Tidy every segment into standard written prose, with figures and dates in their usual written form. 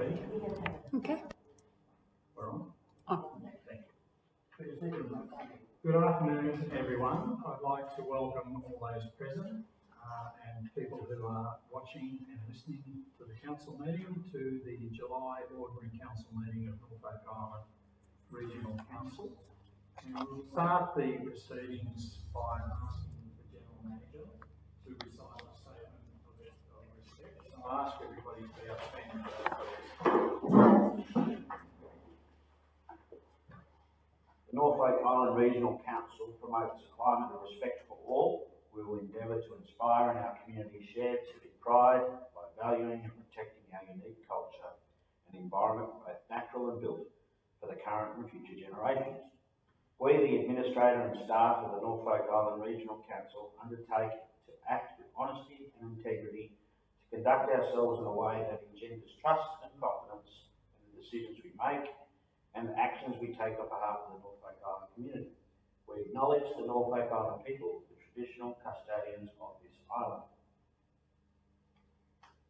Ready? Okay. We're on. Oh. Thank you. Good afternoon, everyone. I'd like to welcome all those present and people who are watching and listening to the council meeting, to the July Ordinary Council meeting of Norfolk Island Regional Council. And we'll start the proceedings by asking the General Manager to recite a statement of respect. So I'll ask everybody to be outstanding. The Norfolk Island Regional Council promotes a climate of respect for all. We will endeavour to inspire in our community shared civic pride by valuing and protecting our unique culture and environment, both natural and built, for the current and future generations. We, the administrator and staff of the Norfolk Island Regional Council, undertake to act with honesty and integrity, to conduct ourselves in a way that engenders trust and confidence in the decisions we make and the actions we take on behalf of the Norfolk Island community. We acknowledge the Norfolk Island people, the traditional custodians of this island.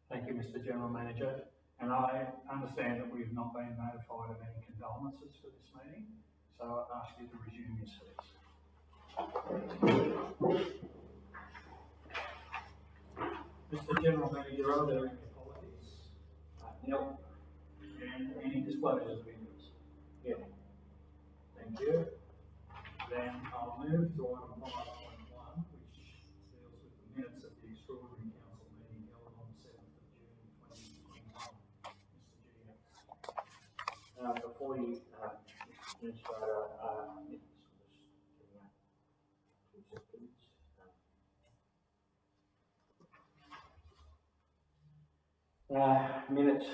Thank you, Mr. General Manager. And I understand that we've not been notified of any condolences for this meeting, so I ask you to resume your seats. Mr. General Manager, are there any apologies? No. And any disclosures of interest? Yeah. Thank you. Then I'll move to item 5.1, which deals with the minutes of the extraordinary council meeting held on the 7th of June 2021. Mr. G. Before you, Administrator, minutes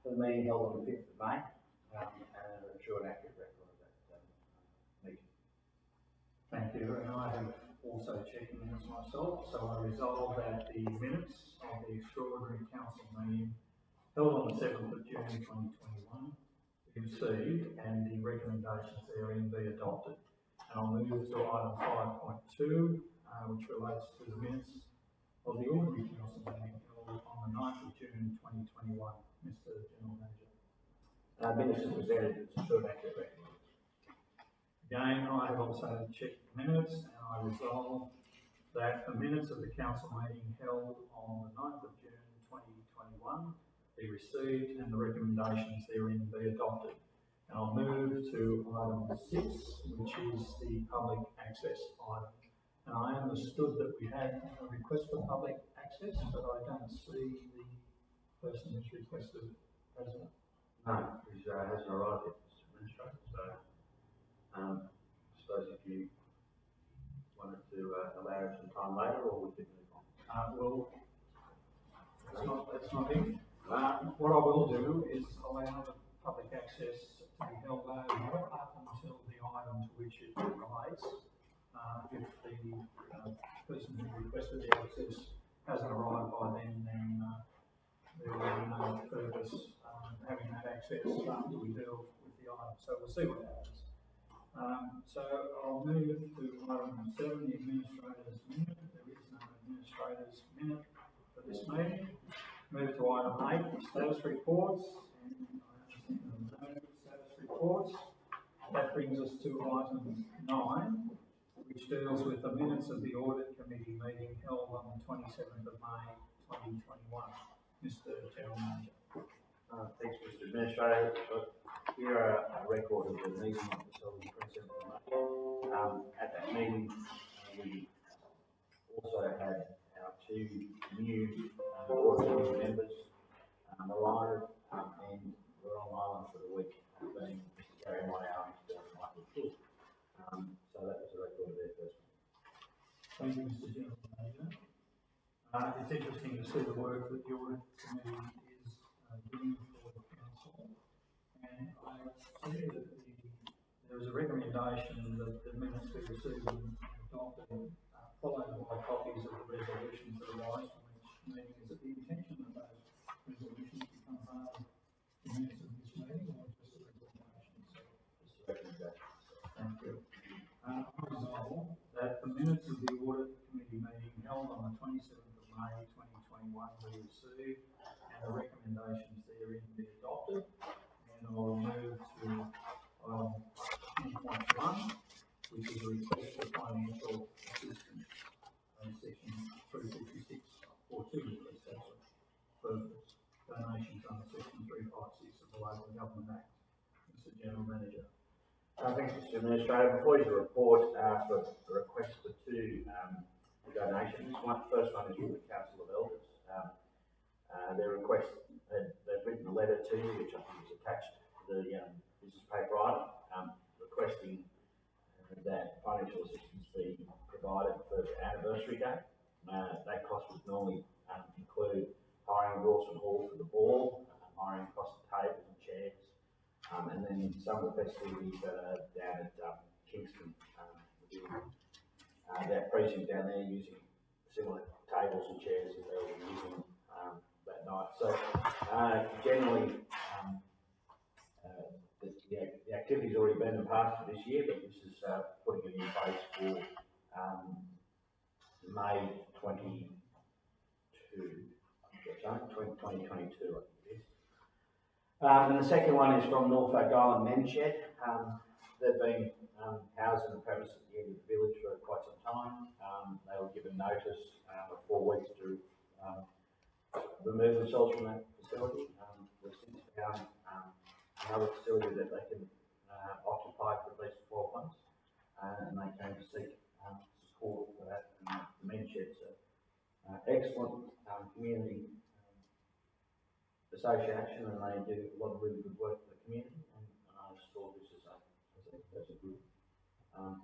for the meeting held on the 5th of May, and a true and accurate record of that meeting. Thank you, and I have also checked minutes myself, so I resolve that the minutes of the extraordinary council meeting held on the 7th of June 2021 be received and the recommendations therein be adopted. And I'll move to item 5.2, which relates to the minutes of the ordinary council meeting held on the 9th of June 2021. Mr. General Manager. Minutes are presented as a true and accurate record. Again, I have also checked the minutes and I resolve that the minutes of the council meeting held on the 9th of June 2021 be received and the recommendations therein be adopted. And I'll move to item 6, which is the public access item. And I understood that we had a request for public access, but I don't see the person who's requested present. No, he hasn't arrived yet, Mr. Administrator, so I suppose if you wanted to allow him some time later, or we could move on. Well, that's not him. What I will do is allow the public access to be held over up until the item to which it relates. If the person who requested the access hasn't arrived by then there will be no purpose having that access after we deal with the item. So we'll see what happens. So I'll move to item 7, the administrator's minute. There is no administrator's minute for this meeting. Move to item 8, the status reports. And I understand there are no status reports. That brings us to item 9, which deals with the minutes of the audit committee meeting held on the 27th of May 2021. Mr. General Manager. Thanks, Mr. Administrator. Here are a record of the meeting that was held on the 27th of May. At that meeting, we also had our 2 new audit committee members alive and were on island for the week, being Mr. Gary Moyau and Mr. Michael Cook. So that was a record of their first one. Thank you, Mr. General Manager. It's interesting to see the work that the audit committee is doing for the council, and I see that there is a recommendation that the minutes be received and adopted, followed by copies of the resolutions that arise from each meeting. Is it the intention that those resolutions become part of the minutes of this meeting, or just a recommendation? Just a recommendation. Thank you. I resolve that the minutes of the audit committee meeting held on the 27th of May 2021 be received and the recommendations therein be adopted. And I'll move to item 10.1, which is a request for financial assistance in section 356 or two requests actually for donations under section 356 of the Local Government Act. Mr. General Manager. Thanks, Mr. Administrator. Before you report for the request for two donations. First one is from the Council of Elders. Their request, they've written a letter to you, which I think is attached to the business paper item, requesting that financial assistance be provided for the anniversary day. That cost would normally include hiring Rawson Hall for the ball, hiring across the tables and chairs, and then some of the festivities that are down at Kingston, that precinct down there using similar tables and chairs that they were using that night. So generally, the activity's already been in passed for this year, but this is putting it in place for May 2022, I think it is. And the second one is from Norfolk Island Men's Shed. They've been housed in the premise at the end of the village for quite some time. They were given notice of 4 weeks to remove themselves from that facility. We've since found another facility that they can occupy for at least 12 months, and they came to seek support for that. And the Men's Shed's an excellent community association, and they do a lot of really good work for the community, and I just thought this is a good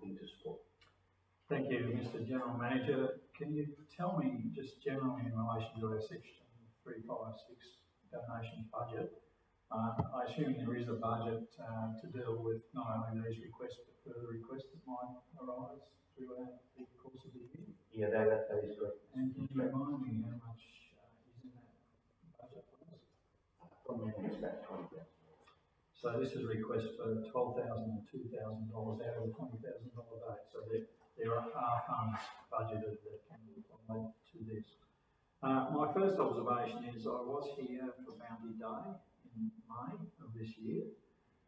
thing to support. Thank you, Mr. General Manager. Can you tell me just generally in relation to our section 356 donations budget? I assume there is a budget to deal with not only these requests but further requests that might arise throughout the course of the year. Yeah, that is correct. And can you remind me how much is in that budget, please? From memory, it's about 20,000. So this is a request for $12,000 and $2,000 out of the $20,000 day. So there are funds budgeted that can be applied to this. My first observation is I was here for Bounty Day in May of this year,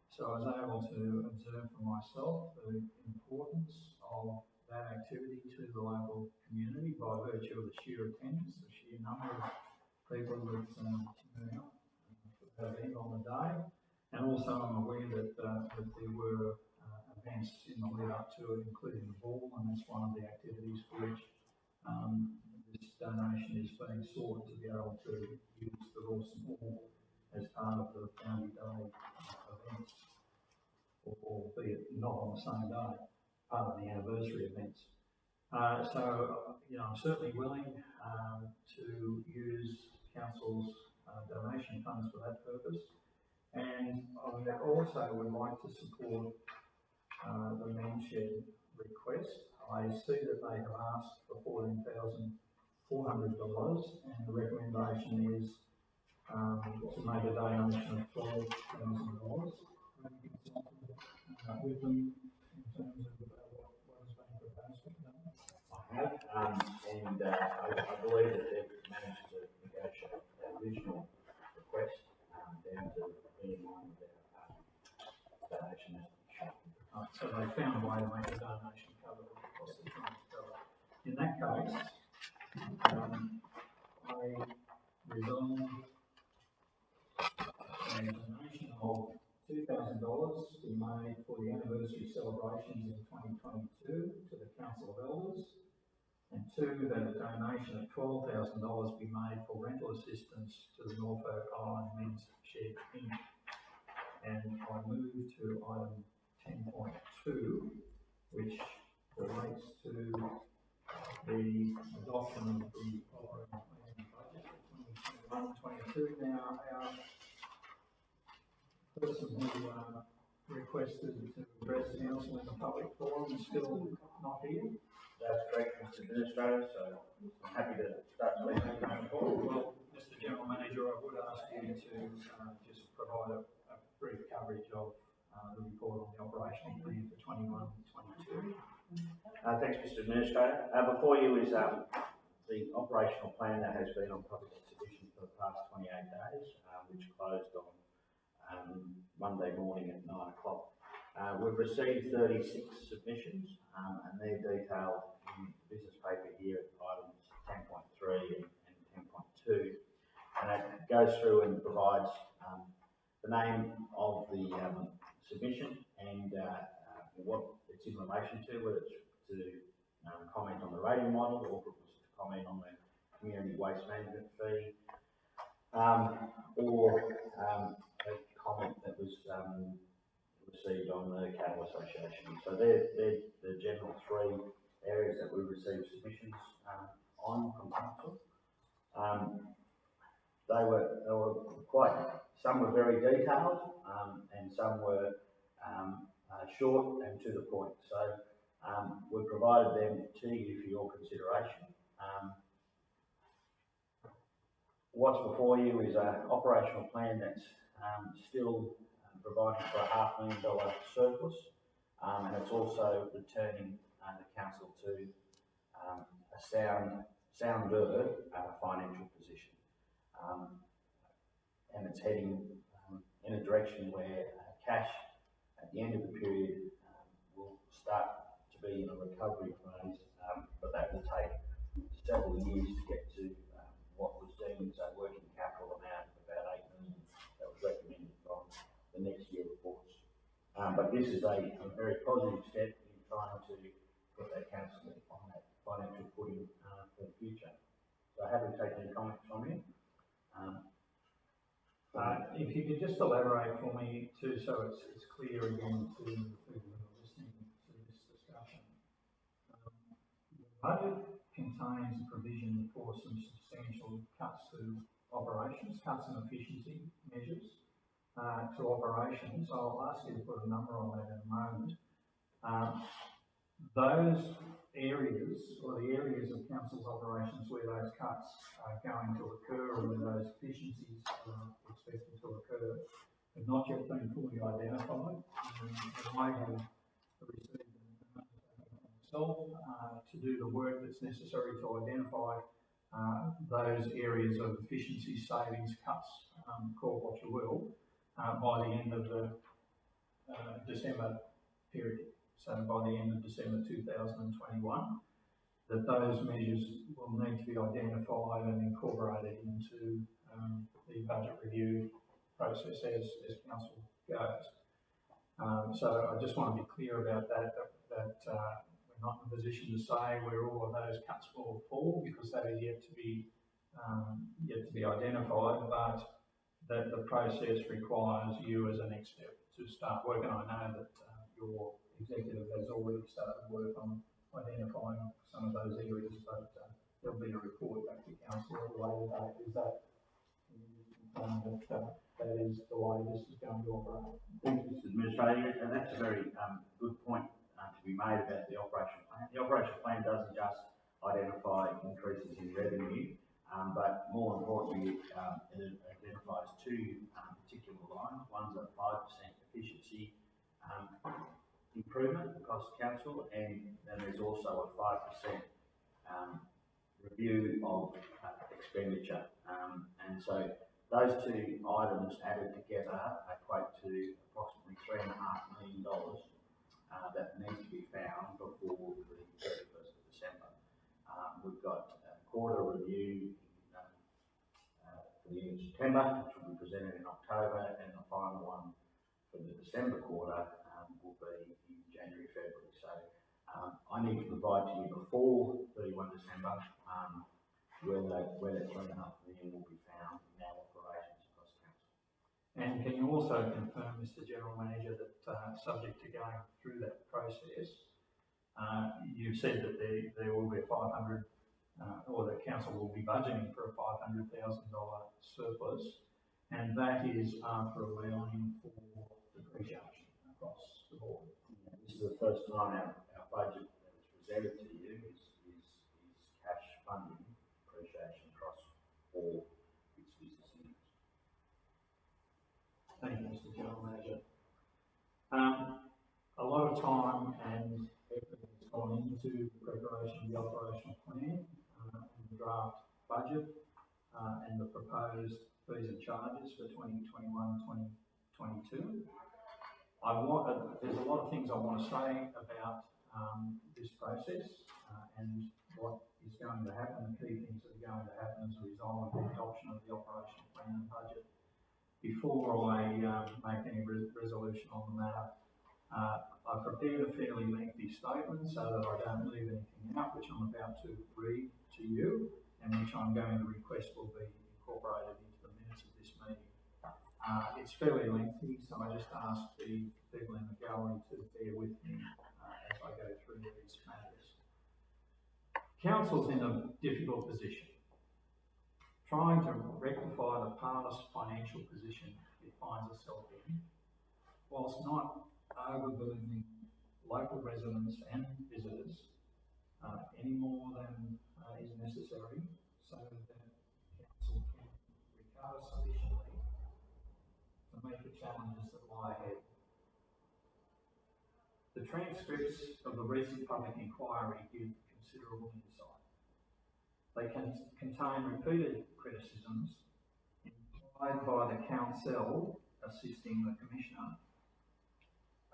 so I was able to observe for myself the importance of that activity to the local community by virtue of the sheer attendance, the sheer number of people that turn out for that event on the day, and also I'm aware that there were events in the lead up to it, including the ball, and that's one of the activities for which this donation is being sought, to be able to use the Rawson Hall as part of the Bounty Day events, albeit not on the same day, part of the anniversary events. So, I'm certainly willing to use Council's donation funds for that purpose, and I also would like to support the Men's Shed request. I see that they have asked for $14,400, and the recommendation is to make a donation of $12,000. With them in terms of what has been proposed. I have, and I believe that they've managed to negotiate the original request down to being in line with their donation estimation. So they found a way to make the donation cover the cost of the donation. In that case, I resolve a donation of $2,000 to be made for the anniversary celebrations in 2022 to the Council of Elders, and two, that a donation of $12,000 be made for rental assistance to the Norfolk Island Men's Shed Inc. And I move to item 10.2, which relates to the adoption of the operating plan budget for 2021-22. Now, our person who requested to address council in the public forum is still not here. That's correct, Mr. Administrator, so I'm happy to start the meeting going forward. Well, Mr. General Manager, I would ask you to just provide a brief coverage of the report on the operational plan for 21-22. Thanks, Mr. Administrator. Before you is the operational plan that has been on public exhibition for the past 28 days. which closed on Monday morning at 9 o'clock. We've received 36 submissions, and they're detailed in the business paper here at items 10.3 and 10.2. And it goes through and provides the name of the submission and what it's in relation to, whether it's to comment on the rating model or if it was to comment on the community waste management fee, or a comment that was received on the Cattle Association. So they're the general three areas that we received submissions on from council. They were quite, some were very detailed, and some were short and to the point. So we provided them to you for your consideration. What's before you is an operational plan that's still providing for a $500,000 surplus, and it's also returning the council to a sounder financial position. And it's heading in a direction where cash at the end of the period will start to be in a recovery phase, but that will take several years to get to what was deemed as a working capital amount of about $8 million that was recommended from the next year reports. But this is a very positive step in trying to put that council on that financial footing for the future. So happy to take any comments from you. If you could just elaborate for me too, so it's clear again to the people who are listening to this discussion. The budget contains a provision for some substantial cuts to operations, cuts and efficiency measures to operations. I'll ask you to put a number on that in a moment. Those areas, or the areas of council's operations where those cuts are going to occur or where those efficiencies are expected to occur, have not yet been fully identified. I have received myself to do the work that's necessary to identify those areas of efficiency, savings, cuts, call it what you will, by the end of the December period. So by the end of December 2021, that those measures will need to be identified and incorporated into the budget review process as council goes. So I just want to be clear about that we're not in a position to say where all of those cuts will fall, because that is yet to be identified, but that the process requires you as a next step to start working. I know that your executive has already started work on identifying some of those areas, but there'll be a report back to council at a later date. Is that that is the way this is going to operate? Thank you, Mr. Administrator, and that's a very good point to be made about the operational plan. The operational plan doesn't just identify increases in revenue, but more importantly, it identifies two particular lines. One's a 5% efficiency improvement across the council, and then there's also a 5% review of expenditure. And so those two items added together equate to approximately $3.5 million that needs to be found before the 31st of December. We've got a quarter review for the end of September, which will be presented in October, and the final one for the December quarter will be in January, February. So I need to provide to you before 31 December where that $3.5 million will be found in our operations across council. And can you also confirm, Mr. General Manager, that subject to going through that process, you've said that there will be a $500, or the council will be budgeting for a $500,000 surplus, and that is after allowing for depreciation across the board. This is the first time our budget that was presented to you is cash funding depreciation across all its business units. Thank you, Mr. General Manager. A lot of time and effort has gone into the preparation of the operational plan and the draft budget and the proposed fees and charges for 2021-2022. There's a lot of things I want to say about this process and what is going to happen, the key things that are going to happen as a result of the adoption of the operational plan and budget. Before I make any resolution on the matter, I've prepared a fairly lengthy statement so that I don't leave anything out, which I'm about to read to you, and which I'm going to request will be incorporated into the minutes of this meeting. It's fairly lengthy, so I just ask the people in the gallery to bear with me as I go through these matters. Council's in a difficult position, trying to rectify the parlous financial position it finds itself in, whilst not overburdening local residents and visitors any more than is necessary, so that council can recover sufficiently to meet the challenges that lie ahead. The transcripts of the recent public inquiry give considerable insight. They can contain repeated criticisms implied by the council assisting the Commissioner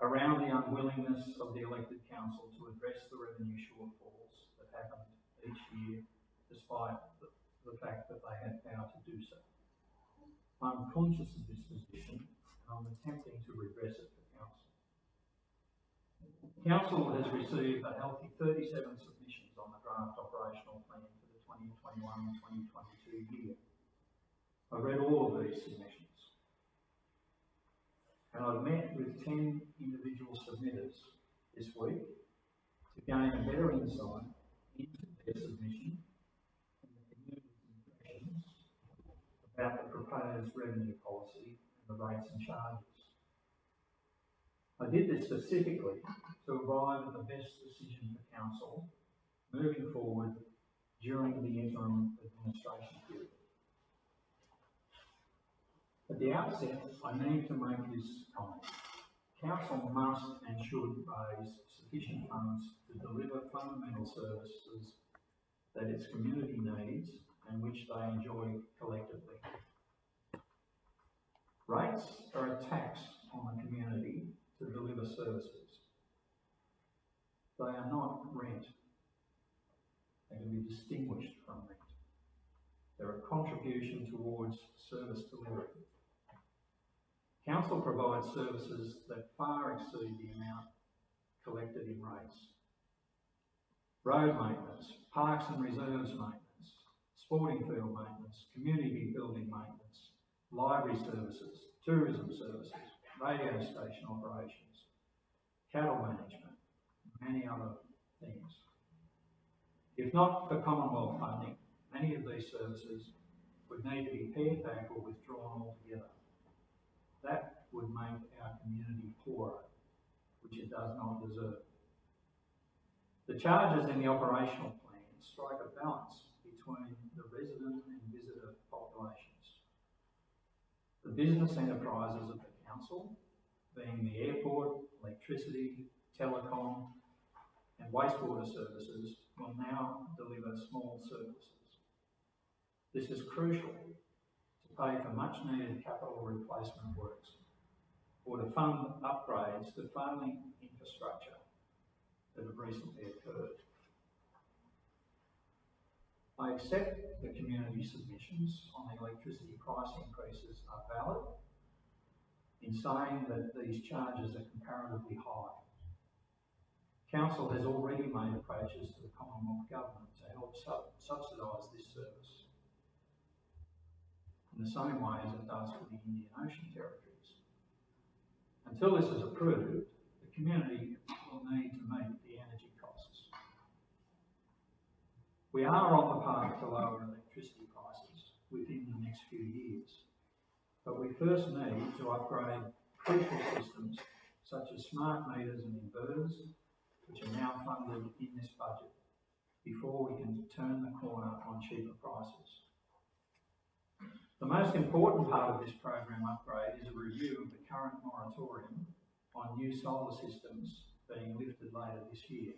around the unwillingness of the elected council to address the revenue shortfalls that happened each year, despite the fact that they had power to do so. I'm conscious of this position, and I'm attempting to redress it for council. Council has received a healthy 37 submissions on the draft operational plan for the 2021-2022 year. I read all of these submissions, and I've met with 10 individual submitters this week to gain a better insight into their submission and the community's impressions about the proposed revenue policy and the rates and charges. I did this specifically to arrive at the best decision for council moving forward during the interim administration period. At the outset, I need to make this comment. Council must and should raise sufficient funds to deliver fundamental services that its community needs and which they enjoy collectively. Rates are a tax on the community to deliver services. They are not rent. They can be distinguished from rent. They're a contribution towards service delivery. Council provides services that far exceed the amount collected in rates. Road maintenance, parks and reserves maintenance, sporting field maintenance, community building maintenance, library services, tourism services, radio station operations, cattle management, many other things. If not for Commonwealth funding, many of these services would need to be pared back or withdrawn altogether. That would make our community poorer, which it does not deserve. The charges in the operational plan strike a balance between the resident and visitor populations. The business enterprises of the council, being the airport, electricity, telecom, and wastewater services, will now deliver small surpluses. This is crucial to pay for much needed capital replacement works or to fund upgrades to failing infrastructure that have recently occurred. I accept the community submissions on the electricity price increases are valid in saying that these charges are comparatively high. Council has already made approaches to the Commonwealth Government to help subsidise this service in the same way as it does for the Indian Ocean territories. Until this is approved, the community will need to meet the energy costs. We are on the path to lower electricity prices within the next few years, but we first need to upgrade crucial systems such as smart meters and inverters, which are now funded in this budget, before we can turn the corner on cheaper prices. The most important part of this program upgrade is a review of the current moratorium on new solar systems being lifted later this year.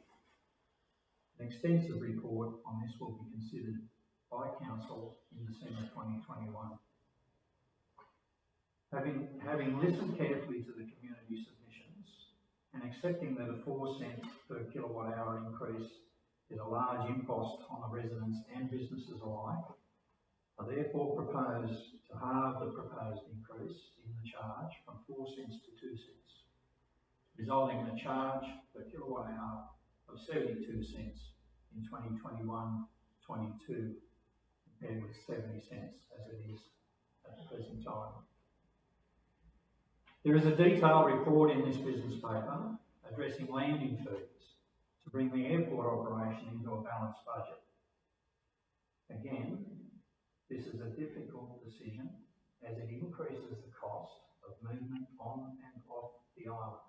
An extensive report on this will be considered by Council in December 2021. Having listened carefully to the community submissions and accepting that a 4 cent per kilowatt hour increase is a large impost on the residents and businesses alike, I therefore propose to halve the proposed increase in the charge from 4 cents to 2 cents, resulting in a charge per kilowatt hour of 72 cents in 2021-22, compared with 70 cents as it is at the present time. There is a detailed report in this business paper addressing landing fees to bring the airport operation into a balanced budget. Again, this is a difficult decision as it increases the cost of movement on and off the island.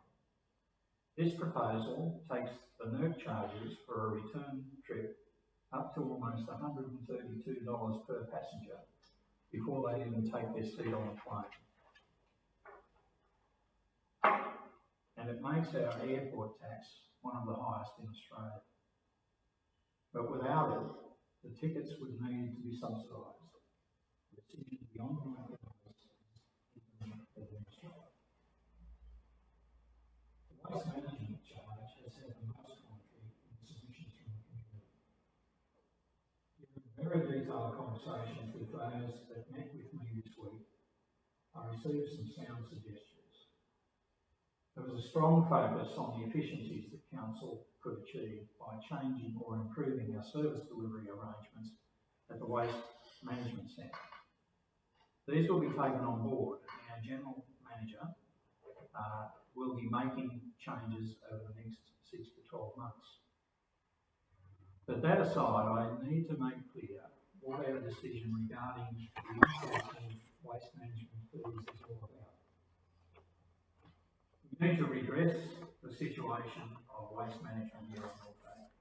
This proposal takes the NIRC charges for a return trip up to almost $132 per passenger before they even take their seat on the plane. And it makes our airport tax one of the highest in Australia. But without it, the tickets would need to be subsidised. The decision beyond my The waste management charge has had the most commentary in submissions from the community. In very detailed conversations with those that met with me this week, I received some sound suggestions. There was a strong focus on the efficiencies that Council could achieve by changing or improving our service delivery arrangements at the Waste Management Centre. These will be taken on board, and our General Manager will be making changes over the next 6 to 12 months. But that aside, I need to make clear what our decision regarding the increase in waste management fees is all about. We need to redress the situation of waste management here on North Bay.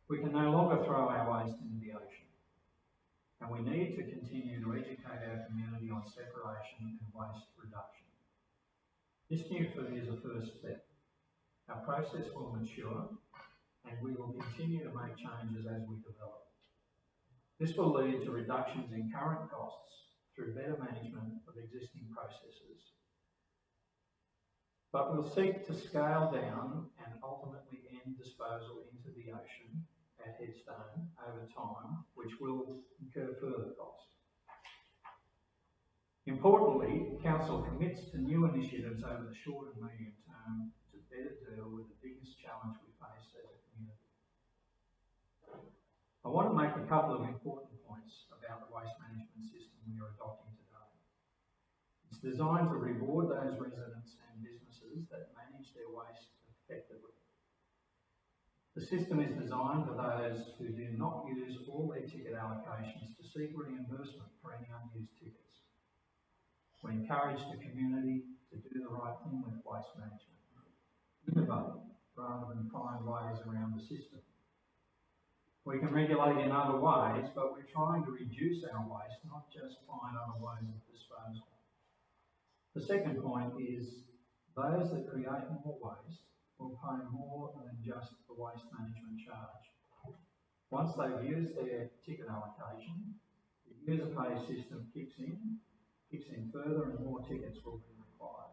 We can no longer throw our waste into the ocean, and we need to continue to educate our community on separation and waste reduction. This new fee is a first step. Our process will mature, and we will continue to make changes as we develop. This will lead to reductions in current costs through better management of existing processes. But we'll seek to scale down and ultimately end disposal into the ocean at Headstone over time, which will incur further cost. Importantly, Council commits to new initiatives over the short and medium term to better deal with the biggest challenge we face as a community. I want to make a couple of important points about the waste management system we are adopting today. It's designed to reward those residents and businesses that manage their waste effectively. The system is designed for those who do not use all their ticket allocations to seek reimbursement for any unused tickets. We encourage the community to do the right thing with waste management, innovate rather than find ways around the system. We can regulate in other ways, but we're trying to reduce our waste, not just find other ways of disposal. The second point is those that create more waste will pay more than just the waste management charge. Once they've used their ticket allocation, the user pay system kicks in further and more tickets will be required.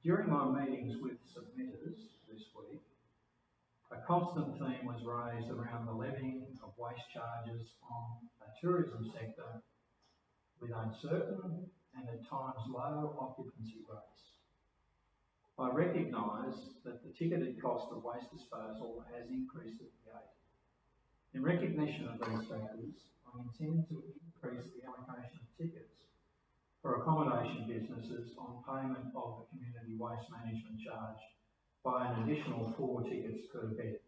During my meetings with submitters this week, a constant theme was raised around the levying of waste charges on a tourism sector with uncertain and at times low occupancy rates. I recognise that the ticketed cost of waste disposal has increased at the gate. In recognition of these factors, I intend to increase the allocation of tickets for accommodation businesses on payment of the community waste management charge by an additional 4 tickets per bed.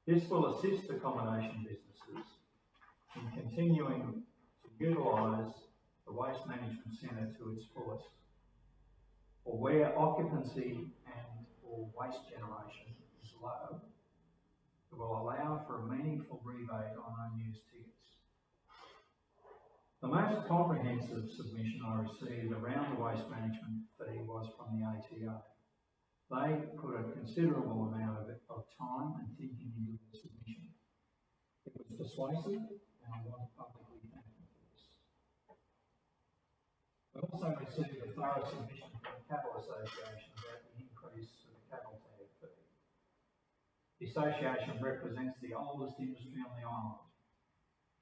This will assist accommodation businesses in continuing to utilise the Waste Management Centre to its fullest, or where occupancy and or waste generation is low, it will allow for a meaningful rebate on unused tickets. The most comprehensive submission I received around the waste management fee was from the ATO. They put a considerable amount of time and thinking into the submission. It was persuasive, and I want to publicly thank them for this. I also received a thorough submission from the Cattle Association about the increase of the cattle tag fee. The association represents the oldest industry on the island.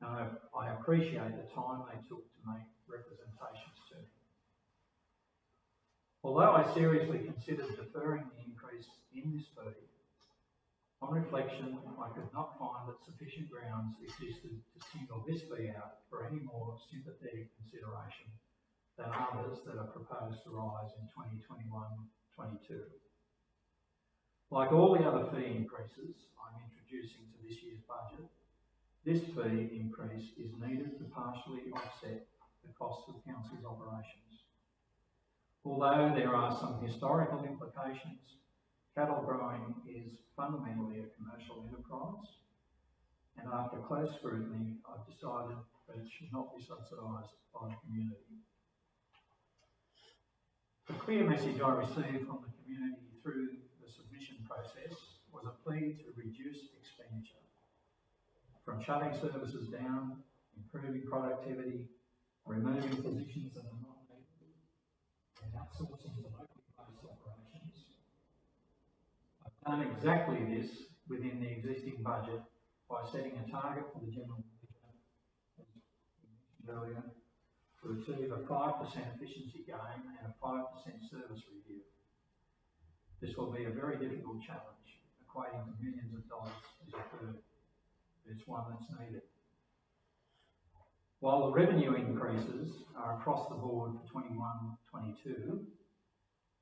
Now, I appreciate the time they took to make representations to me. Although I seriously considered deferring the increase in this fee, on reflection, I could not find that sufficient grounds existed to single this fee out for any more sympathetic consideration than others that are proposed to rise in 2021-22. Like all the other fee increases I'm introducing to this year's budget, this fee increase is needed to partially offset the cost of council's operations. Although there are some historical implications, cattle growing is fundamentally a commercial enterprise, and after close scrutiny, I've decided that it should not be subsidised by the community. The clear message I received from the community through the submission process was a plea to reduce expenditure, from shutting services down, improving productivity, removing positions that are not needed, and outsourcing to locally based operations. I've done exactly this within the existing budget by setting a target for the general manager, as we mentioned earlier, to achieve a 5% efficiency gain and a 5% service review. This will be a very difficult challenge, equating to millions of dollars, as you've heard. It's one that's needed. While the revenue increases are across the board for 21-22,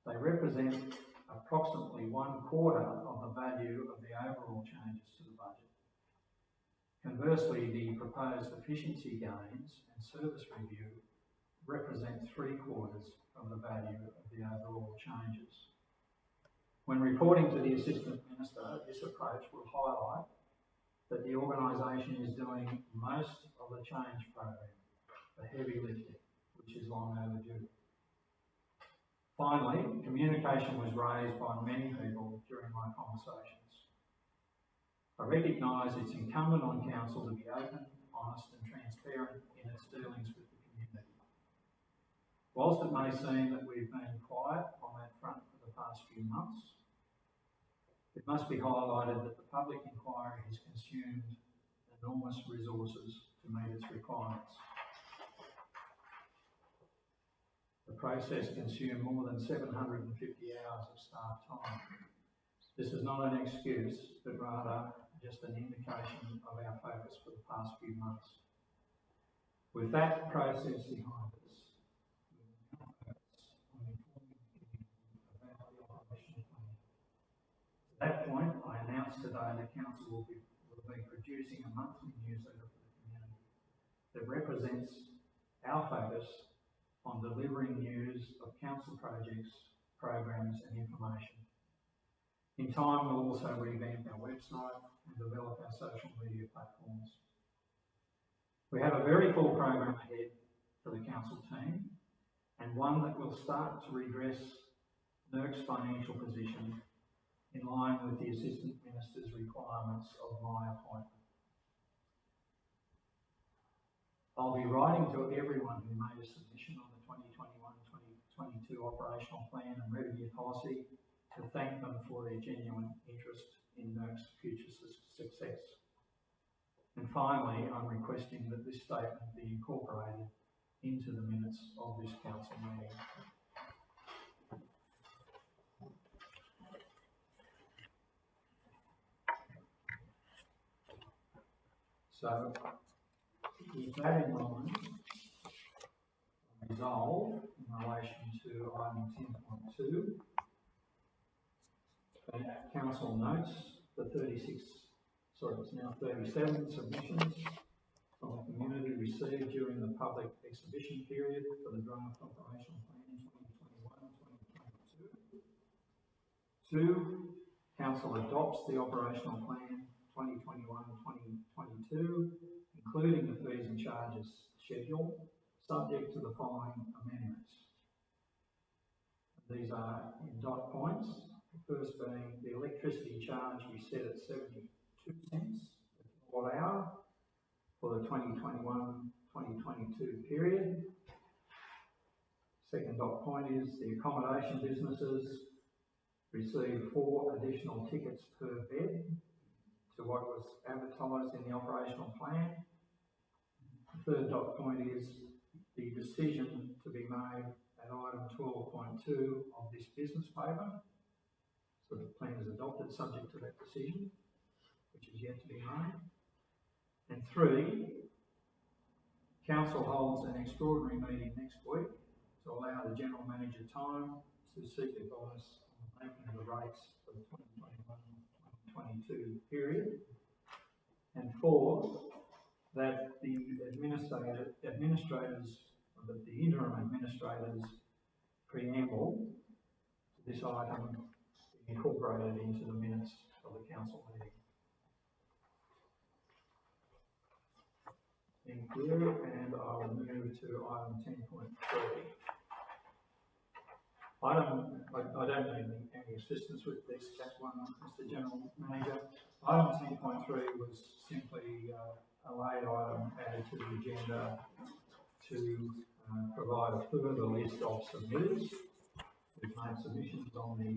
they represent approximately 1/4 of the value of the overall changes to the budget. Conversely, the proposed efficiency gains and service review represent 3/4 of the value of the overall changes. When reporting to the Assistant Minister, this approach will highlight that the organisation is doing most of the change program, the heavy lifting, which is long overdue. Finally, communication was raised by many people during my conversations. I recognise it's incumbent on Council to be open, honest and transparent in its dealings with the community. Whilst it may seem that we've been quiet on that front for the past few months, it must be highlighted that the public inquiry has consumed enormous resources to meet its requirements. The process consumed more than 750 hours of staff time. This is not an excuse, but rather just an indication of our focus for the past few months. With that process behind us, we will now focus on informing the community about the operational plan. At that point, I announced today that Council will be producing a monthly newsletter for the community that represents our focus on delivering news of Council projects, programs and information. In time, we'll also revamp our website and develop our social media platforms. We have a very full program ahead for the Council team, and one that will start to redress NIRC's financial position in line with the Assistant Minister's requirements of my appointment. I'll be writing to everyone who made a submission on the 2021-2022 operational plan and revenue policy to thank them for their genuine interest in NIRC's future success. And finally, I'm requesting that this statement be incorporated into the minutes of this Council meeting. So, with that in mind, resolve in relation to item 10.2. Council notes the 37 submissions from the community received during the public exhibition period for the draft operational plan 2021-2022. 2. Council adopts the operational plan 2021-2022, including the fees and charges schedule, subject to the following amendments. These are in dot points. The first being the electricity charge we set at 72 cents per kilowatt hour for the 2021-2022 period. Second dot point is the accommodation businesses receive 4 additional tickets per bed to what was advertised in the operational plan. The third dot point is the decision to be made at item 12.2 of this business paper. So the plan is adopted subject to that decision, which is yet to be made. And 3, council holds an extraordinary meeting next week to allow the general manager time to seek advice on the making of the rates for the 2021-2022 period. And 4, that the interim administrators preamble to this item be incorporated into the minutes of the council meeting. Thank you, and I will move to item 10.3. I don't need any assistance with this, that one, Mr. General Manager. Item 10.3 was simply a late item added to the agenda to provide a further list of submitters who've made submissions on the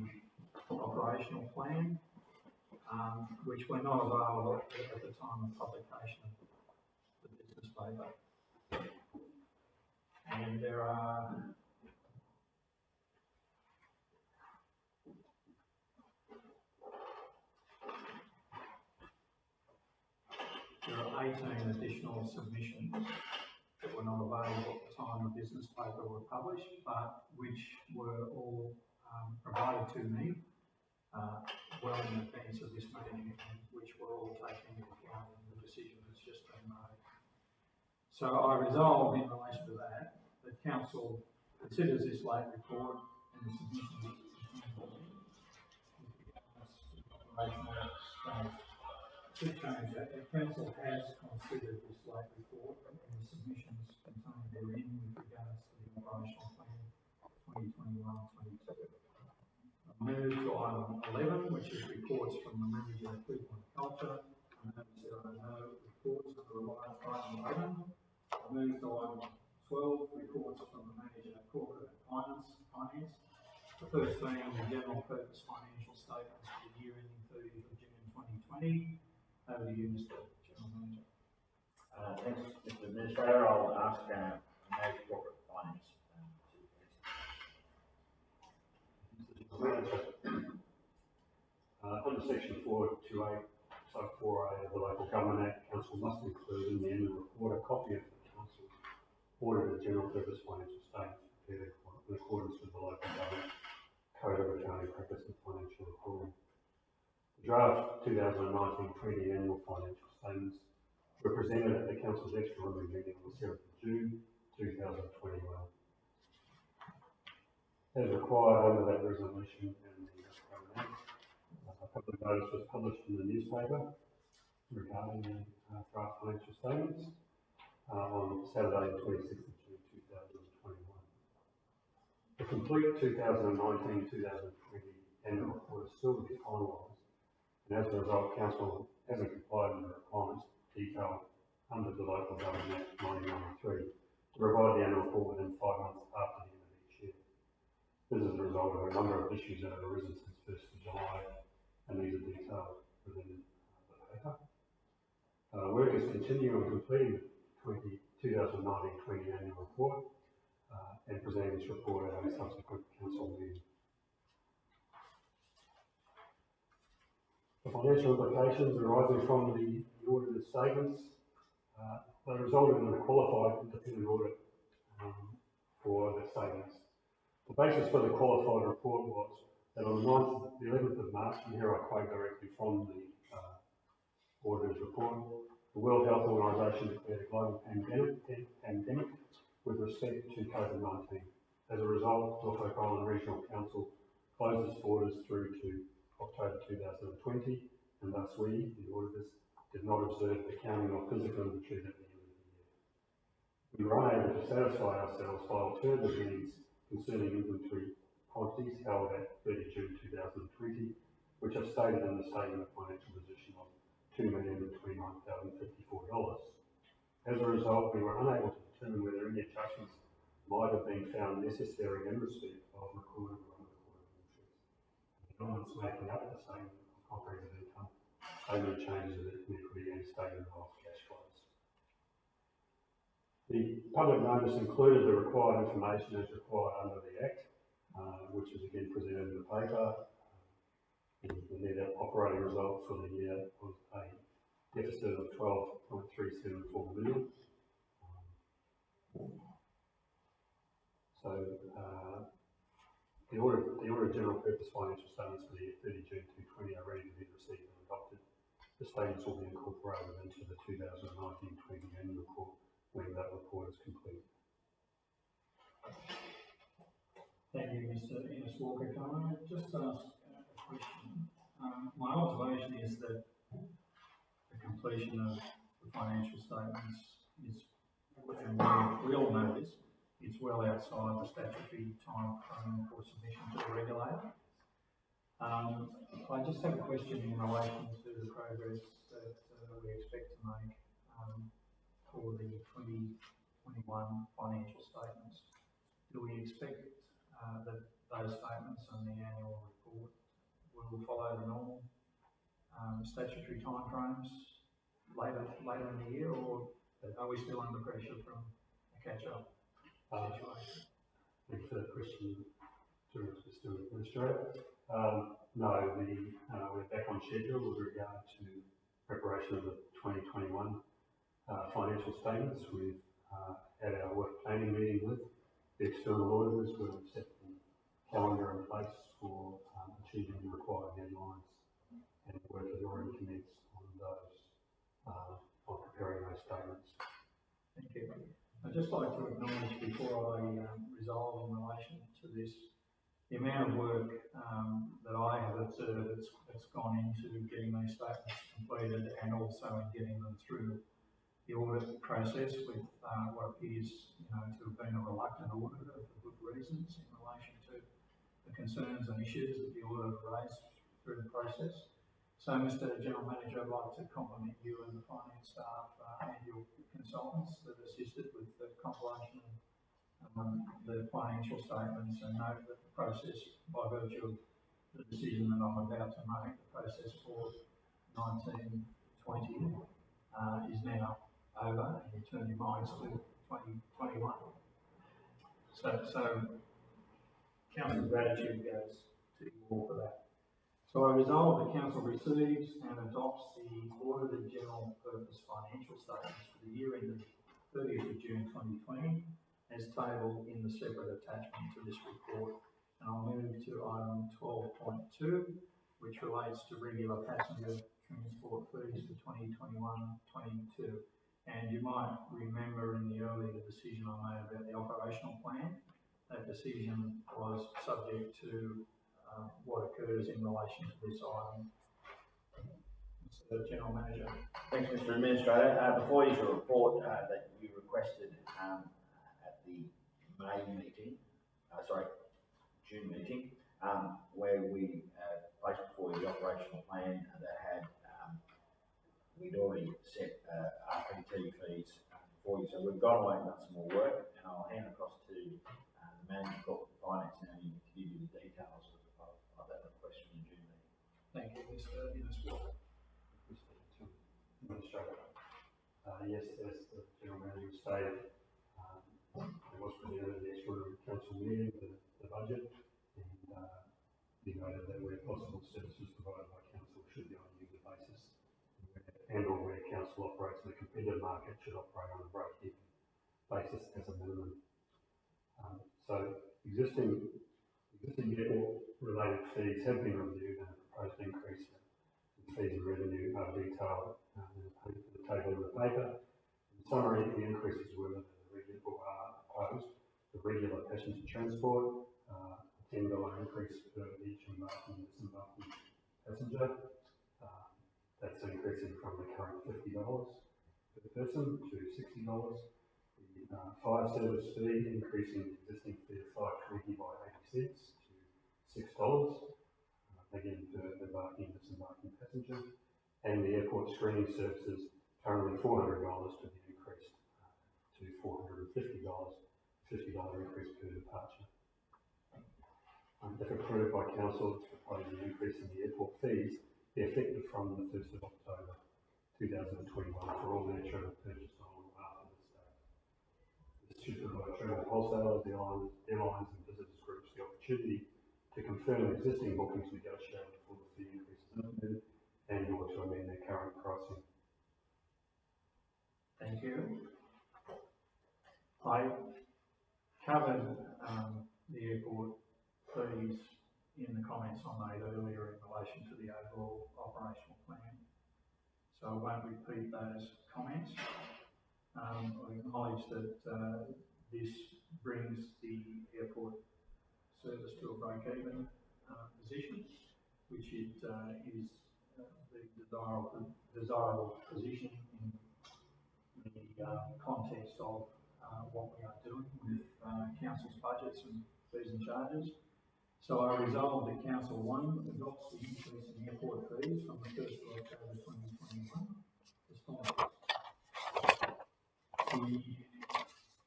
operational plan, which were not available at the time of publication of the business paper. And there are 18 additional submissions that were not available at the time the business paper were published, but which were all provided to me well in advance of this meeting, and which were all taken into account in the decision that's just been made. So I resolve in relation to that council considers this late report and the submission should change that. The council has considered this late report and the submissions contained therein with regards to the operational plan 2021-22. Move to item 11, which is reports from the manager of people and culture. I notice there are no reports under item 11. I move to item 12, reports from the manager of corporate and finance. The first being the general purpose financial statements for the year ending 30th of June 2020. Over to you, Mr. General Manager. Thanks, Mr. Administrator. I'll ask Manager Corporate Finance Under section 428, sub 4A of the Local Government Act, Council must include in the annual report a copy of the Council's audited general purpose financial statements prepared in accordance with the Local Government Code of Accounting Practice and Financial Reporting. The draft 2019-20 annual financial statements were presented at the Council's extraordinary meeting on the 7th of June 2021. As required under that resolution and the Government Act, a public notice was published in the newspaper regarding the draft financial statements on Saturday, the 26th of June 2021. The complete 2019-2020 annual report is still to be finalised, and as a result, Council hasn't complied with the requirements detailed under the Local Government Act 1993 to provide the annual report within 5 months after the end of each year. This is a result of a number of issues that have arisen since 1st of July, and these are detailed within the paper. Work is continuing on completing the 2019-20 annual report and presenting this report at a subsequent council meeting. The financial implications arising from the audited statements, they resulted in a qualified independent audit for the statements. The basis for the qualified report was that on the 11th of March, and here I quote directly from the auditor's report, the World Health Organization declared a global pandemic with respect to COVID-19. As a result, Norfolk Island Regional Council closed its borders through to October 2020, and thus we, the auditors, did not observe the counting of physical inventories at the end of the year. We were unable to satisfy ourselves by alternative means concerning inventory quantities held at 30 June 2020, which are stated in the statement of financial position of $2,029,054. As a result, we were unable to determine whether any adjustments might have been found necessary in respect of recorded or unrecorded interest. The elements making up the statement of comprehensive income, statement of changes in equity and statement of cash flows. The public notice included the required information as required under the Act, which is again presented in the paper. The net operating result for the year was a deficit of 12.374 million. So the order of general purpose financial statements for the year 30 June 2020 are ready to be received and adopted. The statements will be incorporated into the 2019-20 annual report when that report is complete. Thank you, Mr. Innes Walker. Can I just ask a question? My observation is that the completion of the financial statements is, and we all know this, it's well outside the statutory time frame for submission to the regulator. I just have a question in relation to the progress that we expect to make for the 2021 financial statements. Do we expect that those statements and the annual report will follow the normal statutory timeframes later in the year, or are we still under pressure from a catch-up situation? Thank you for that question, Mr. Administrator. No, we're back on schedule with regard to preparation of the 2021 financial statements. We've had our work planning meeting with the external auditors. We've set the calendar in place for achieving the required deadlines, and work has already commenced on those, on preparing those statements. Thank you. I'd just like to acknowledge, before I resolve in relation to this, the amount of work that I have observed that's gone into getting these statements completed, and also in getting them through the audit process with what appears, to have been a reluctant auditor for good reasons in relation to the concerns and issues that the auditor raised through the process. So, Mr. General Manager, I'd like to compliment you and the finance staff and your consultants that assisted with the compilation of the financial statements, and note that the process, by virtue of the decision that I'm about to make, the process for 1920 is now over, and you turn your minds to 2021. So Council's gratitude goes to you all for that. So I resolve that Council receives and adopts the audited general purpose financial statements for the year ended 30th of June 2020 as tabled in the separate attachment to this report. And I'll move to item 12.2, which relates to regular passenger transport fees for 2021-22. And you might remember in the earlier decision I made about the operational plan, that decision was subject to what occurs in relation to this item. Mr. General Manager. Thanks, Mr. Administrator. Before you to report that you requested at the May meeting, June meeting, where we placed before you the operational plan that had, we'd already set RPT fees for you. So we've gone away and done some more work, and I'll hand across to the Manager of Corporate Finance now to give you the details of that request from the June meeting. Thank you, Mr. Innes Walker. Administrator. Yes, as the General Manager stated, it was presented at the extraordinary council meeting, the budget, and he noted that where possible, services provided by council should be on a user basis, and or where council operates in a competitive market should operate on a break-even basis as a minimum. So existing airport-related fees have been reviewed, and a proposed increase in fees and revenue are detailed in the table in the paper. In summary, the increases were the proposed the regular passenger transport, a $10 increase per each embarking and disembarking passenger. That's increasing from the current $50 per person to $60. The fire service fee increasing the existing fee of $5.20 by 80 cents to $6. Again, per embarking and disembarking passenger. And the airport screening services currently $400 to be increased to $450 $50 increase per departure. If approved by council, it's proposed an increase in the airport fees be effective from the 1st of October 2021 for all air travel purchased on or after this date. This should provide travel wholesalers, airlines and visitors groups the opportunity to confirm existing bookings negotiated before the fee increase is implemented and or to amend their current pricing. Thank you. I covered the airport fees in the comments I made earlier in relation to the overall operational plan. So I won't repeat those comments. I acknowledge that this brings the airport service to a break-even position, which it is the desirable position in the context of what we are doing with council's budgets and fees and charges. So I resolve that Council 1 adopts the increase in airport fees from the 1st of October 2021 as follows.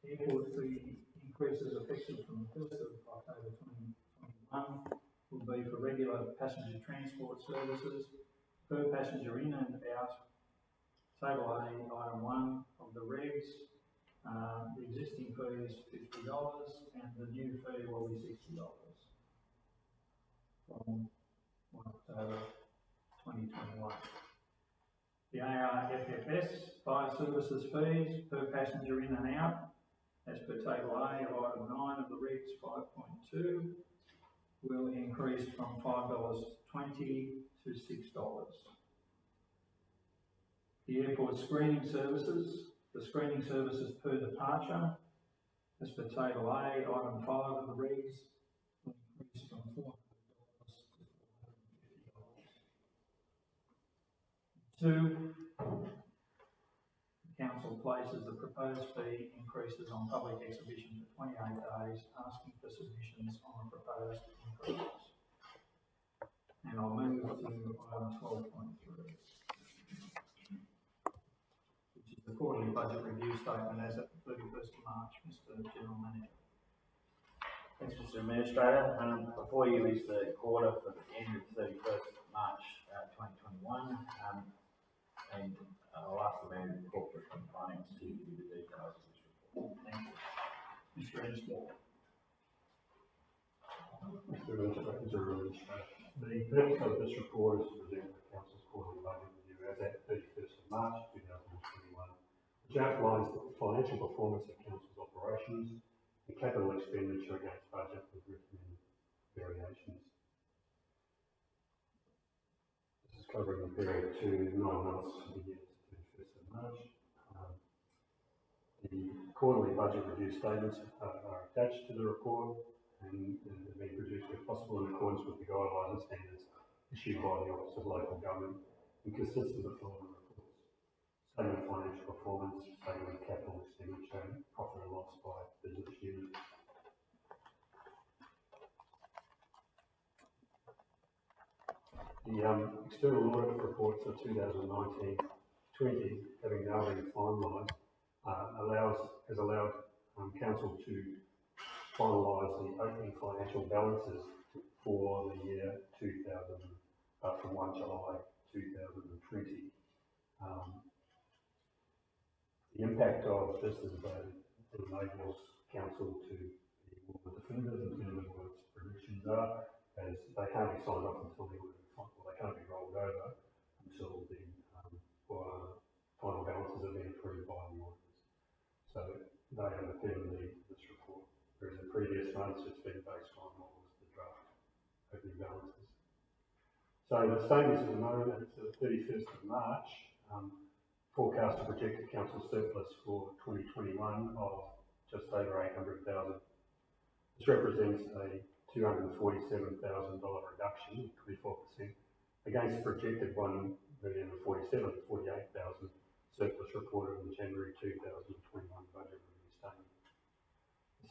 The airport fee increases effective from the 1st of October 2021 will be for regular passenger transport services per passenger in and out. Table A, item 1 of the regs. The existing fee is $50 and the new fee will be $60 from October 2021. The ARFFS fire services fees per passenger in and out, as per table A of item 9 of the regs 5.2, will increase from $5.20 to $6. The airport screening services, the screening services per departure, as per table A, item 5 of the regs, will increase from $400 to $450. 2, the council places the proposed fee increases on public exhibition for 28 days, asking for submissions on the proposed increases. And I'll move to item 12.3. The quarterly budget review statement as at the 31st of March, Mr. General Manager. Thanks, Mr. Administrator. Before you is the quarter for the end of 31st March 2021, and I'll ask the Manager of Corporate and Finance to give you the details of this report. Thank you. Mr. Administrator. Mr. Administrator, the purpose of this report is to present the Council's quarterly budget review as at 31st of March 2021, which outlines the financial performance of Council's operations and capital expenditure against budget with recommended variations. This is covering the period to 9 months for the year to 31st of March. The quarterly budget review statements are attached to the report and have been produced where possible in accordance with the guidelines and standards issued by the Office of Local Government and consists of the following reports: statement of financial performance, statement of capital expenditure, and profit and loss by business unit. The external audit report for 2019-20, having now been finalised, has allowed Council to finalise the opening financial balances for the year 2000 from 1 July 2020. The impact of this is that it enables Council to be more definitive in terms of what its predictions are, as they can't be signed off until they can't be rolled over until the final balances have been approved by the auditors. So they underpin this report, whereas in previous months it's been based on what was the draft opening balances. So the statements at the moment, it's the 31st of March, forecast a projected council surplus for 2021 of just over $800,000. This represents a $247,000 reduction, 24%, against the projected $1,047,048,000 surplus reported in the January 2021 budget review statement.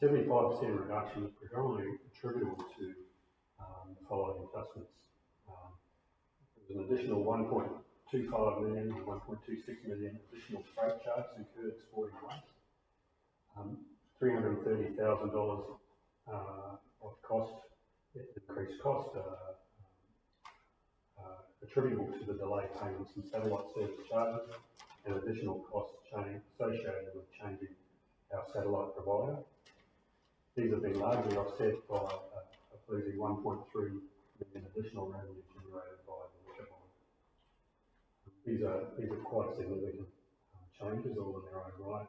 The 75% reduction is predominantly attributable to the following adjustments. There's an additional $1.25 million or $1.26 million additional freight charges incurred exporting waste. $330,000 of cost, increased cost attributable to the delayed payments and satellite service charges and additional costs associated with changing our satellite provider. These have been largely offset by a pleasing 1.3 million additional revenue generated by the liquor bond. These are quite significant changes all in their own right,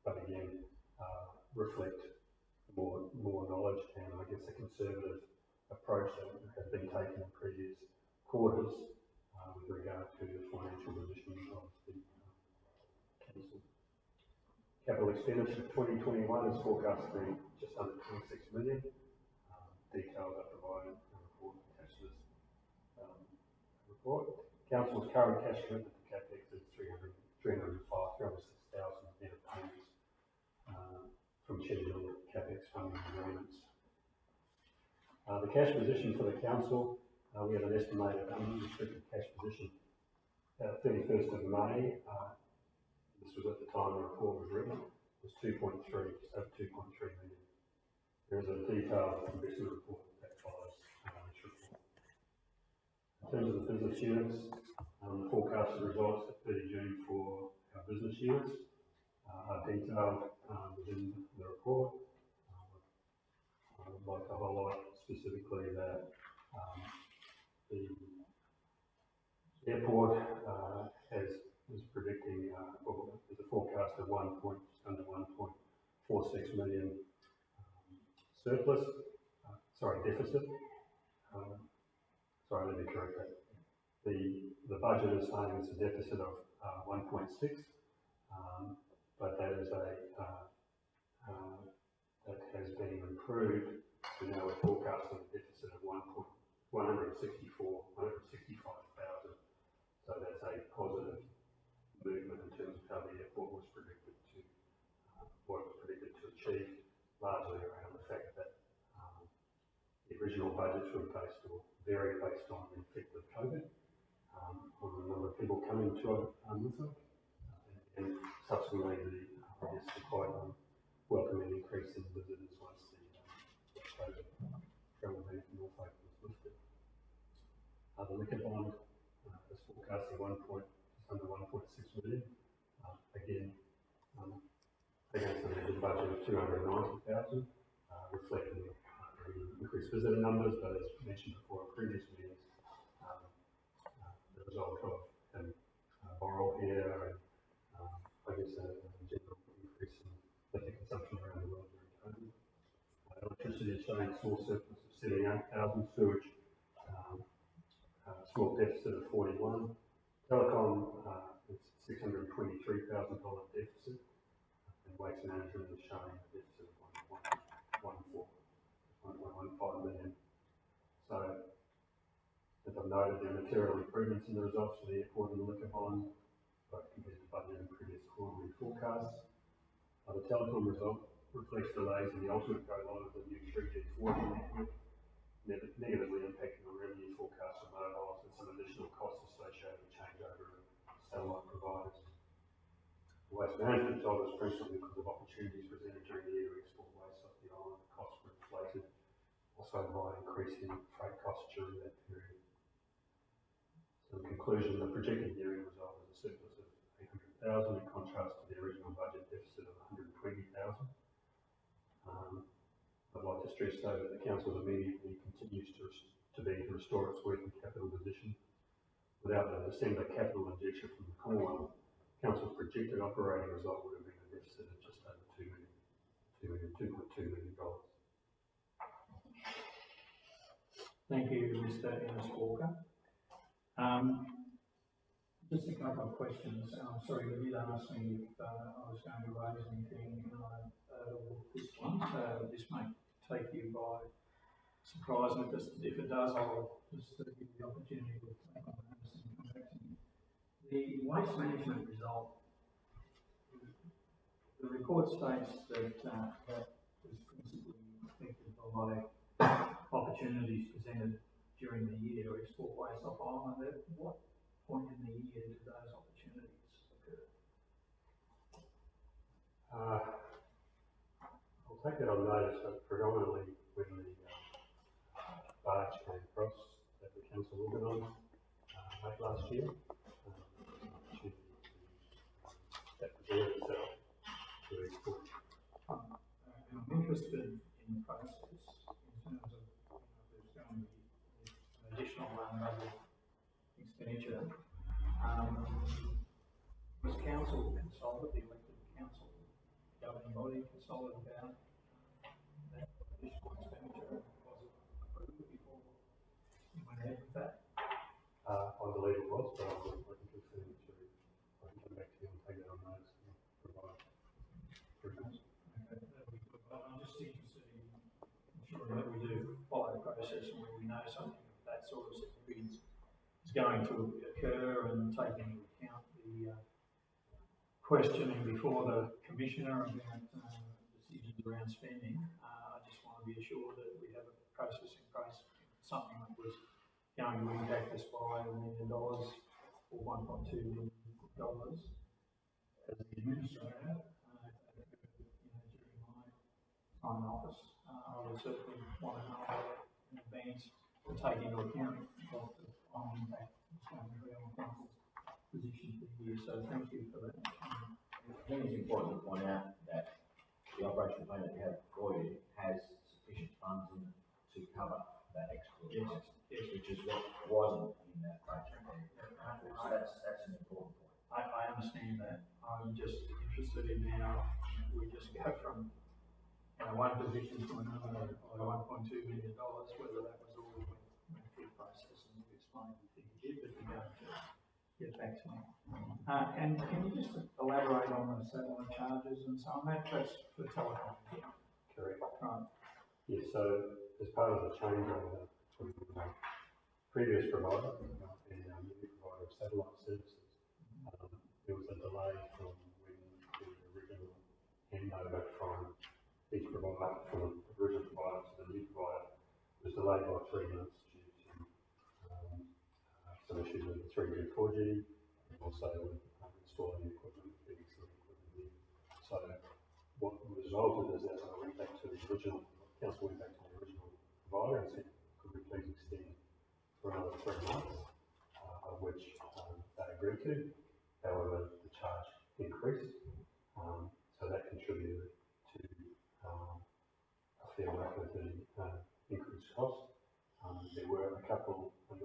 but again reflect more knowledge and I guess a conservative approach that has been taken in previous quarters with regard to the financial position of the council. Capital expenditure for 2021 is forecast to be just under 26 million. Details are provided in the report attached to this report. Council's current cash commitment to CapEx is 306,000 net of payments from scheduled CapEx funding agreements. The cash position for the council, we have an estimated unrestricted cash position at 31st of May. This was at the time the report was written. Was 2.3, just over 2.3 million. There is a detailed investment report that follows this report. In terms of the business units, forecasted results at 30 June for our business units are detailed within the report. I would like to highlight specifically that the airport is predicting, there's a forecast of under 1.46 million deficit. Let me correct that. The budget is saying it's a deficit of 1.6, but that is that has been improved. So now we're forecasting a deficit of 165,000. So that's a positive movement in terms of how the airport was predicted to, what it was predicted to achieve, largely around the fact that the original budgets were based on the effect of COVID, on the number of people coming to Windsor, and subsequently the quite welcoming increase in visitors once the COVID travel ban from North Lake was lifted. The liquor bond is forecasting just under 1.6 million. Again, against an average budget of 290,000, reflecting increased visitor numbers, but as mentioned before in previous meetings, the result of moral here and I guess a general increase in liquor consumption around the world during COVID. Electricity is showing a small surplus of 78,000, sewage small deficit of 41. Telecom is $623,000 deficit, and waste management is showing a deficit of 1.15 million. So, as I've noted, there are material improvements in the results for the airport and the liquor bond, both compared to budget and previous quarterly forecasts. The telecom result reflects delays in the ultimate go-live of the new 3G 4G network, negatively impacting on revenue forecasts for mobiles and some additional costs associated with changeover of satellite providers. The waste management result is principally because of opportunities presented during the year to export waste off the island. Costs were inflated, also by increasing freight costs during that period. So in conclusion, the projected year-end result is a surplus of 800,000 in contrast to the original budget deficit of 120,000. I'd like to stress though that the council immediately continues to restore its working capital position. Without the December capital injection from the Commonwealth, council's projected operating result would have been a deficit of just over $2.2 million. Thank you, Mr. Ennis Walker. Just a couple of questions. I'm sorry, you did ask me if I was going to raise anything with this one. This may take you by surprise, and if it does, I'll just give you the opportunity to take on notice and come back to me. The waste management result, the report states that that was principally affected by opportunities presented during the year to export waste off island. At what point in the year did those opportunities occur? take that on notice, but predominantly when the barge came across that the council organised late last year, that the board itself to export. I'm interested in the process in terms of, there's going to be an additional budget expenditure. Was council consulted, the elected council, governing body consulted about that additional expenditure? Was it approved before you went ahead with that? I believe it was, but I can confirm it to, I can come back to you and take it on notice and provide proof. Okay, that'll be good. But I'm just interested in ensuring that we do follow the process and when we know something of that sort of significance is going to occur and take into account the questioning before the commissioner about decisions around spending. I just want to be assured that we have a process in place, something that was going to impact us by $1 million or $1.2 million. As the administrator, during my time in office, I would certainly want to know in advance to take into account what the final impact is going to be on council's position for the year. So thank you for that. I think it's important to point out that the operation plan that you have before you has sufficient funds in it to cover that extra expense, which is what wasn't in that budget. So that's an important point. I understand that. I'm just interested in how we just go from one position to another by $1.2 million, whether that was all went through the process and you explained you think you did, but you're going to get back to me. And can you just elaborate on the satellite charges and so on? That's for telecom. Yeah. Correct. Right. Yes, so as part of the changeover from the previous provider and our new provider of satellite services, there was a delay from when the original handover from each provider, from the original provider to the new provider, was delayed by 3 months due to some issues with 3G and 4G, and also with installing the equipment, fitting some equipment in. So what resulted is that I went back to the original, council went back to the original provider and said, could we please extend for another 3 months, of which they agreed to. However, the charge increased, so that contributed to a fair whack of the increased cost. There were a couple of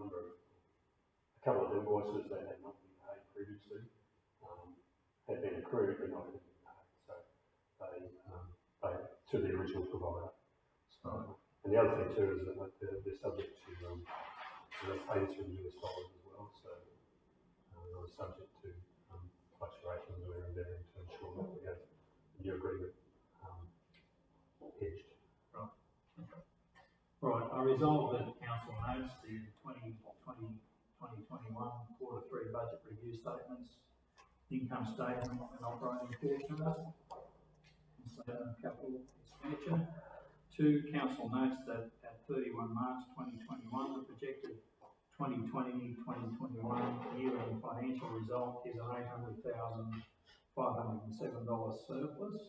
invoices that had not been paid previously, had been accrued but not been paid, so they to the original provider. So, and the other thing too is that they're subject to payments from US dollars as well, so they're subject to fluctuations. We're endeavouring to ensure that we have a new agreement hedged. Right. Okay. Right. I resolve that council notes the 2020-2021 Q3 budget review statements, income statement and operating forecast, and statement of capital expenditure. 2, council notes that at 31 March 2021, the projected 2020-2021 year-end financial result is an $800,507 surplus.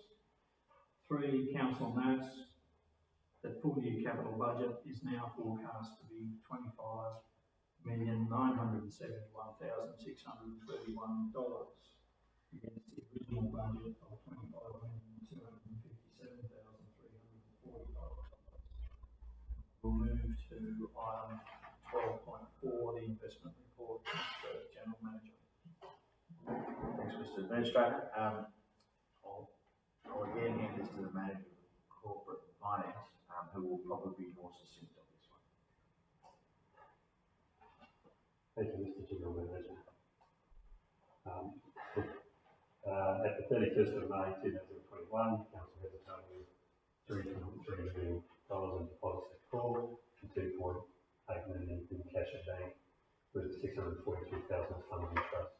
3, council notes that full year capital budget is now forecast to be $25,971,631 against the original budget of $25,257,340. We'll move to item 12.4, the investment report, Mr. General Manager. Thanks, Mr. Administrator. I'll again hand this to the Manager of Corporate Finance, who will probably be more succinct on this one. Thank you, Mr. General Manager. At the 31st of May 2021, Council has a total of $3.3 million in deposits at call and $2.8 million in cash at bank, with $642,000 funds in trust.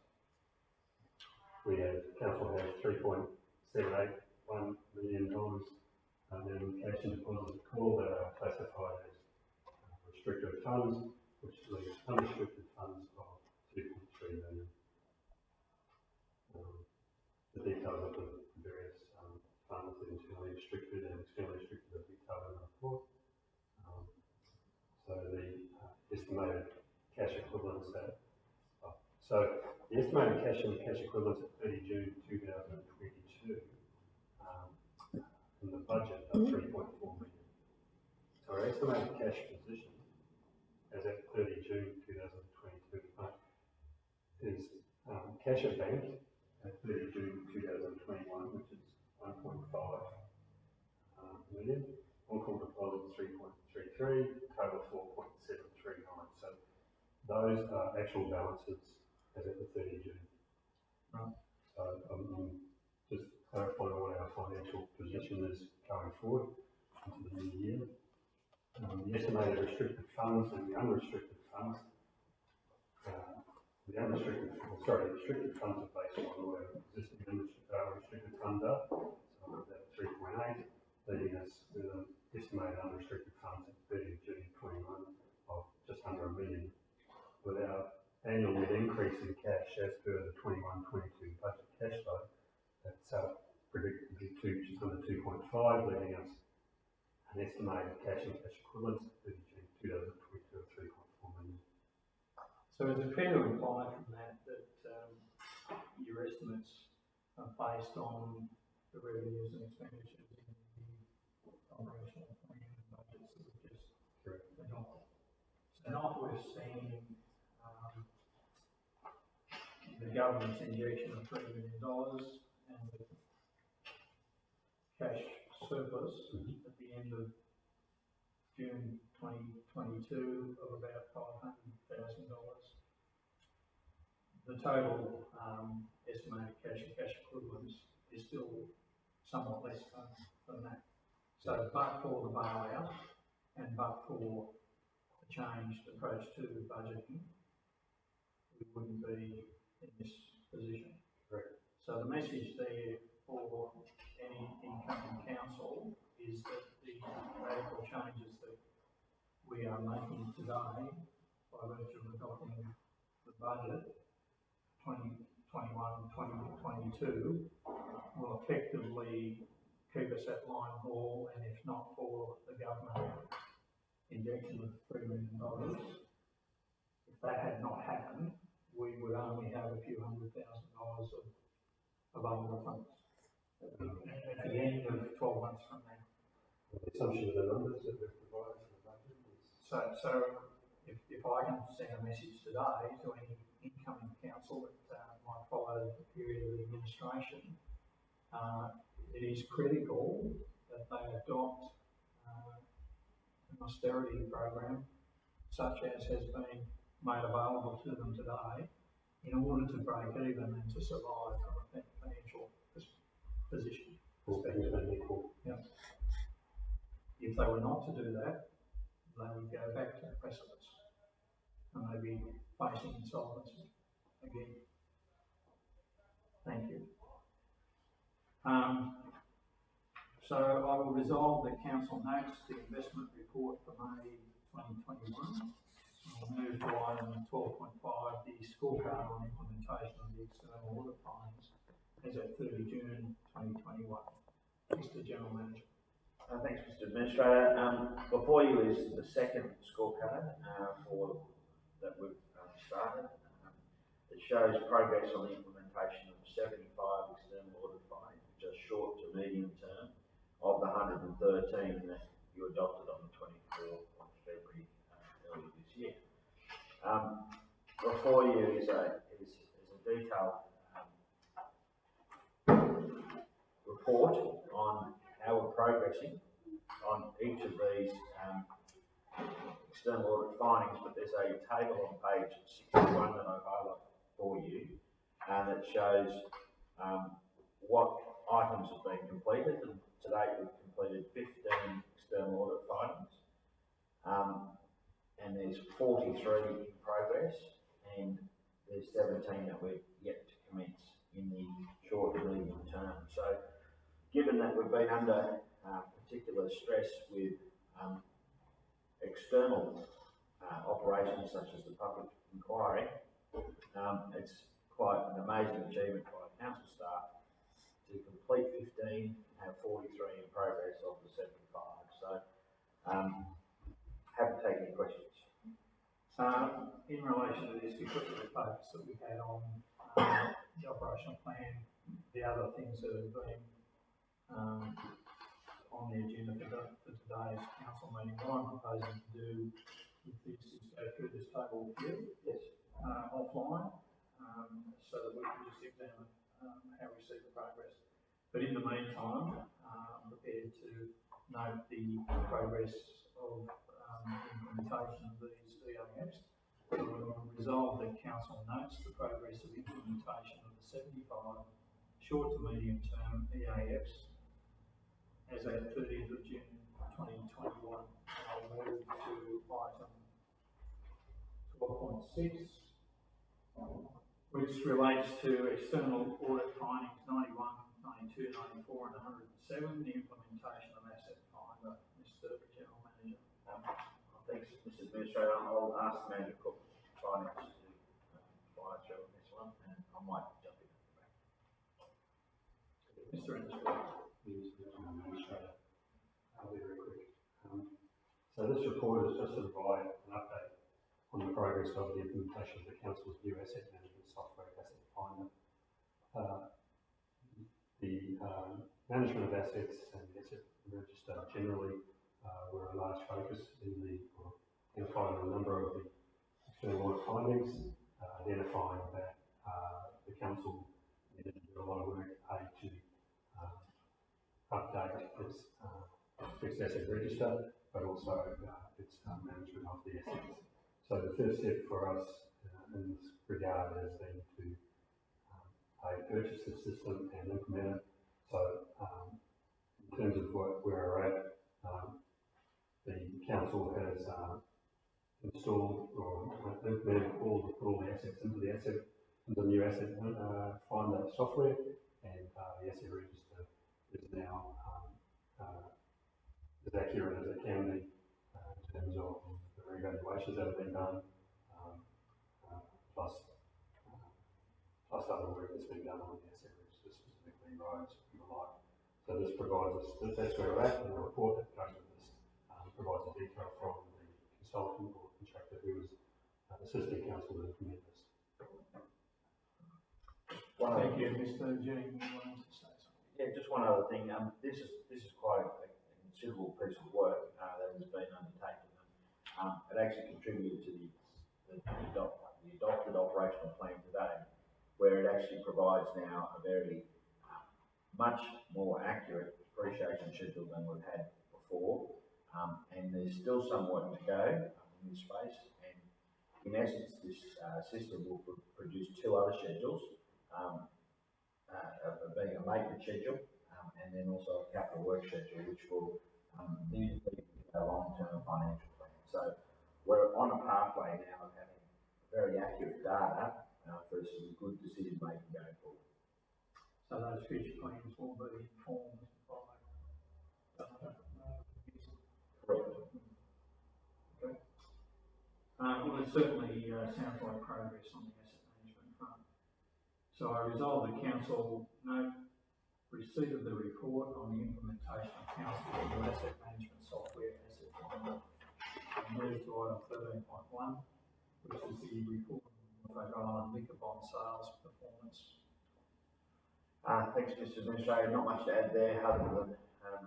Council has $3.781 million in cash and deposits at call that are classified as restricted funds, which leaves unrestricted funds of $2.3 million. The details of the various funds, the internally restricted and externally equivalents that. So the estimated cash and cash equivalents at 30 June 2022 in the budget are 3.4 million. So our estimated cash position as at 30 June 2022 is cash at bank at 30 June 2021, which is 1.5 million. On-call deposits 3.33, total 4.739. So those are actual balances as at the 30 June. Right. So I'm just clarifying what our financial position is going forward into the new year. The estimated restricted funds and the unrestricted funds. The restricted funds are based on what our existing restricted funds are. So we're about 3.8, leaving us with an estimated unrestricted funds at 30 June 21 of just under $1 million. With our annual net increase in cash as per the 21-22 budget cash flow, that's predicted to be just under 2.5, leaving us an estimated cash and cash equivalents at 30 June 2022 of 3.4 million. So is it fair to imply from that your estimates are based on the revenues and expenditures in the operational plan and budgets that we've just adopted? So notwithstanding the government's injection of $3 million and the cash surplus at the end of June 2022 of about $500,000. The total estimated cash and cash equivalents is still somewhat less than that. So, but for the bailout and but for the changed approach to budgeting, we wouldn't be in this position. Correct. So the message there for any incoming council is that the radical changes that we are making today by virtue of adopting the budget 2021-2022 will effectively keep us at line ball, and if not for the government injection of $3 million, if that had not happened, we would only have a few $100,000 of available funds at the end of 12 months from now. The assumption of the numbers that we've provided for the budget is... So if I can send a message today to any incoming council that might follow the period of the administration, it is critical that they adopt an austerity program such as has been made available to them today in order to break even and to survive from a financial position. Yeah. If they were not to do that, they would go back to the precipice and they'd be facing insolvency again. Thank you. So I will resolve that council notes the investment report for May 2021. I'll move to item 12.5, the scorecard on implementation of the external audit findings as at 30 June 2021. Mr. General Manager. Thanks, Mr. Administrator. Before you is the second scorecard that we've started. It shows progress on the implementation of 75 external audit findings, which are short to medium term, of the 113 that you adopted on the 24th of February earlier this year. Before you is a detailed report on how we're progressing on each of these external audit findings, but there's a table on page 61 that I've highlighted for you, and it shows what items have been completed, and to date we've completed 15 external audit findings, and there's 43 in progress, and there's 17 that we're yet to commence in the short and medium term. So given that we've been under particular stress with external operations such as the public inquiry, it's quite an amazing achievement by council staff to complete 15 and have 43 in progress of the 75. So happy to take any questions. in relation to this, because of the focus that we had on the operational plan, the other things that have been on the agenda for today's council meeting, what I'm proposing to do with this is go through this table with you. Yes. Offline, so that we can just examine how we see the progress. But in the meantime, I'm prepared to note the progress of implementation of these EAFs. So we'll resolve that council notes the progress of implementation of the 75 short to medium term EAFs as at 30th of June 2021. I'll move to item 12.6, which relates to external audit findings 91, 92, 94 and 107, the implementation of Asset Finder. Mr. General Manager. Thanks, Mr. Administrator. I'll ask the Manager of Finance to fly through on this one, and I might jump in. Mr. Administrator. I'll be very quick. So this report is just to provide an update on the progress of the implementation of the Council's new asset management software, Asset Finder. The management of assets and the asset register generally were a large focus identifying a number of the external audit findings, identifying that the Council needed to do a lot of work to update its fixed asset register, but also its management of the assets. So the first step for us in this regard has been to purchase the system and implement it. So in terms of where we're at, the council has installed or implemented all the assets into the new asset finder software, and the asset register is now as accurate as it can be in terms of the revaluations that have been done, plus other work that's been done on the asset register, specifically roads and the like. So this provides us, that's where we're at, and the report that goes with this provides a detail from the consultant or contractor who is assisting council to implement this. Thank you, Mr. Jing. You wanted to say something? Yeah, just one other thing. This is quite a considerable piece of work that has been undertaken. It actually contributed to the adopted operational plan today, where it actually provides now a very much more accurate depreciation schedule than we've had before. And there's still some work to go in this space. And in essence, this system will produce two other schedules, being a maintenance schedule and then also a capital work schedule, which will need to be a long-term financial plan. So we're on a pathway now of having very accurate data for some good decision making going forward. So those future plans will be informed by Correct. Okay. Well, it certainly sounds like progress on the asset management front. So I resolve the council note receipt of the report on the implementation of council's new asset management software, Asset Finder. I move to item 13.1, which is the report on North Island liquor bond sales performance. Thanks, Mr. Administrator. Not much to add there, other than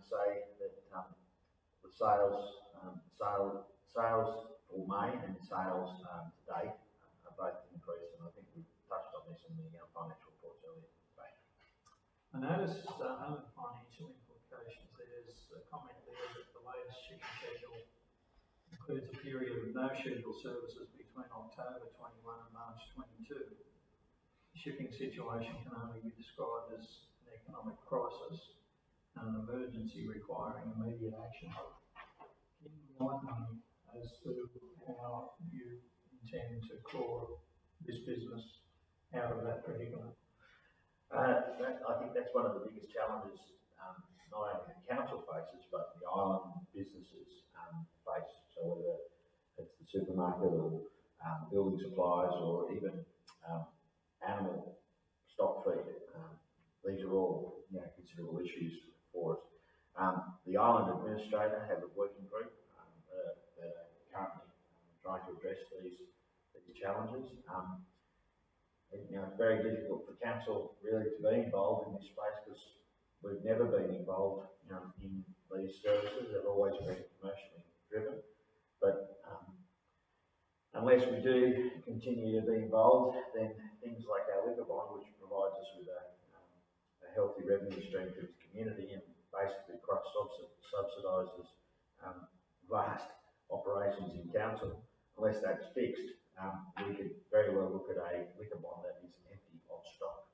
say that the sales for May and sales to date are both increased, and I think we touched on this in the financial reports earlier today. I notice under financial implications, there's a comment there that the latest shipping schedule includes a period of no scheduled services between October 21 and March 22. The shipping situation can only be described as an economic crisis and an emergency requiring immediate action. Can you enlighten me as to how you intend to claw this business out of that predicament? I think that's one of the biggest challenges not only the council faces, but the island businesses face. So whether it's the supermarket or building supplies or even animal stock feed, these are all considerable issues for us. The island administrator has a working group that are currently trying to address these challenges. It's very difficult for council really to be involved in this space because we've never been involved, in these services. They've always been commercially driven. But unless we do continue to be involved, then things like our liquor bond, which provides us with a healthy revenue stream for the community and basically cross-subsidises vast operations in council, unless that's fixed, we could very well look at a liquor bond that is empty of stock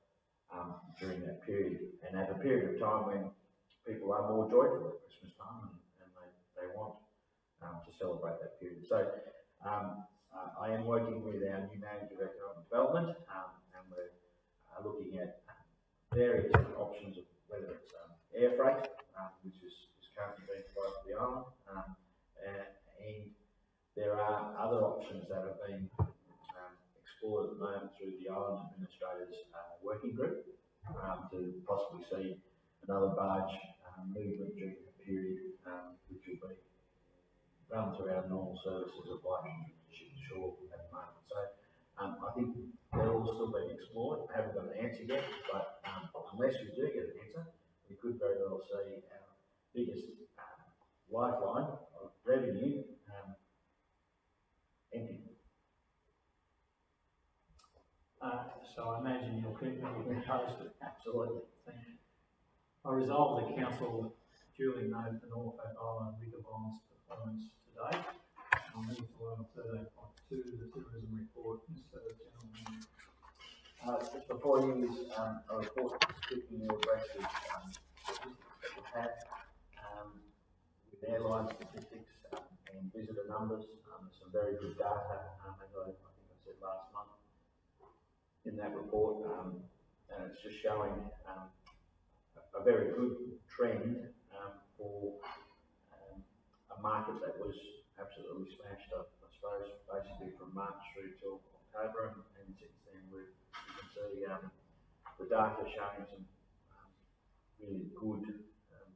during that period, and at a period of time when people are more joyful at Christmas time and they want to celebrate that period. So I am working with our new manager of economic development, and we're looking at various options of whether it's air freight, which is currently being provided to the island, and there are other options that have been explored at the moment through the Island Administrators Working Group to possibly see another barge movement during the period, which will be run through our normal services of like ship to shore at the moment. So I think they're all still being explored. I haven't got an answer yet, but unless we do get an answer, we could very well see our biggest lifeline of revenue empty. So I imagine you'll keep me posted. Absolutely. Thank you. I resolve the council duly note the Norfolk Island liquor bonds performance today. I'll move to item 13.2, the tourism report. Mr. Gentleman. Just before you is a report keeping you abreast of statistics that we've had with airline statistics and visitor numbers. Some very good data, as I think I said last month in that report, and it's just showing a very good trend for a market that was absolutely smashed up, I suppose, basically from March through till October, and since then you can see the data showing some really good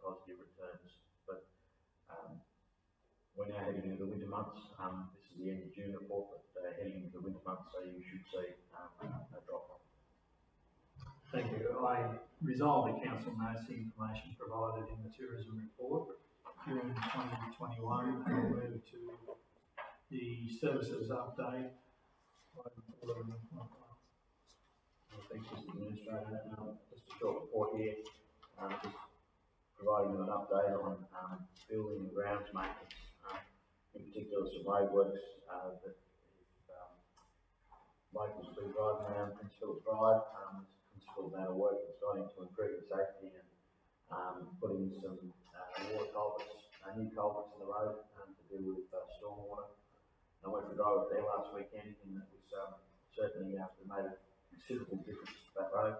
positive returns. But we're now heading into the winter months. This is the end of June report, but heading into the winter months, so you should see a drop off. Thank you. I resolve the council notes the information provided in the tourism report during 2021 and we'll move to the services update. Thanks, Mr. Administrator. Just a short report here, just providing you an update on building and grounds maintenance, in particular some roadworks that locals will be driving around Prince Philip Drive. Considerable amount of work that's gone into improving safety and putting some water culverts, new culverts in the road to deal with stormwater. I went for a drive up there last weekend, and it was certainly made a considerable difference to that road.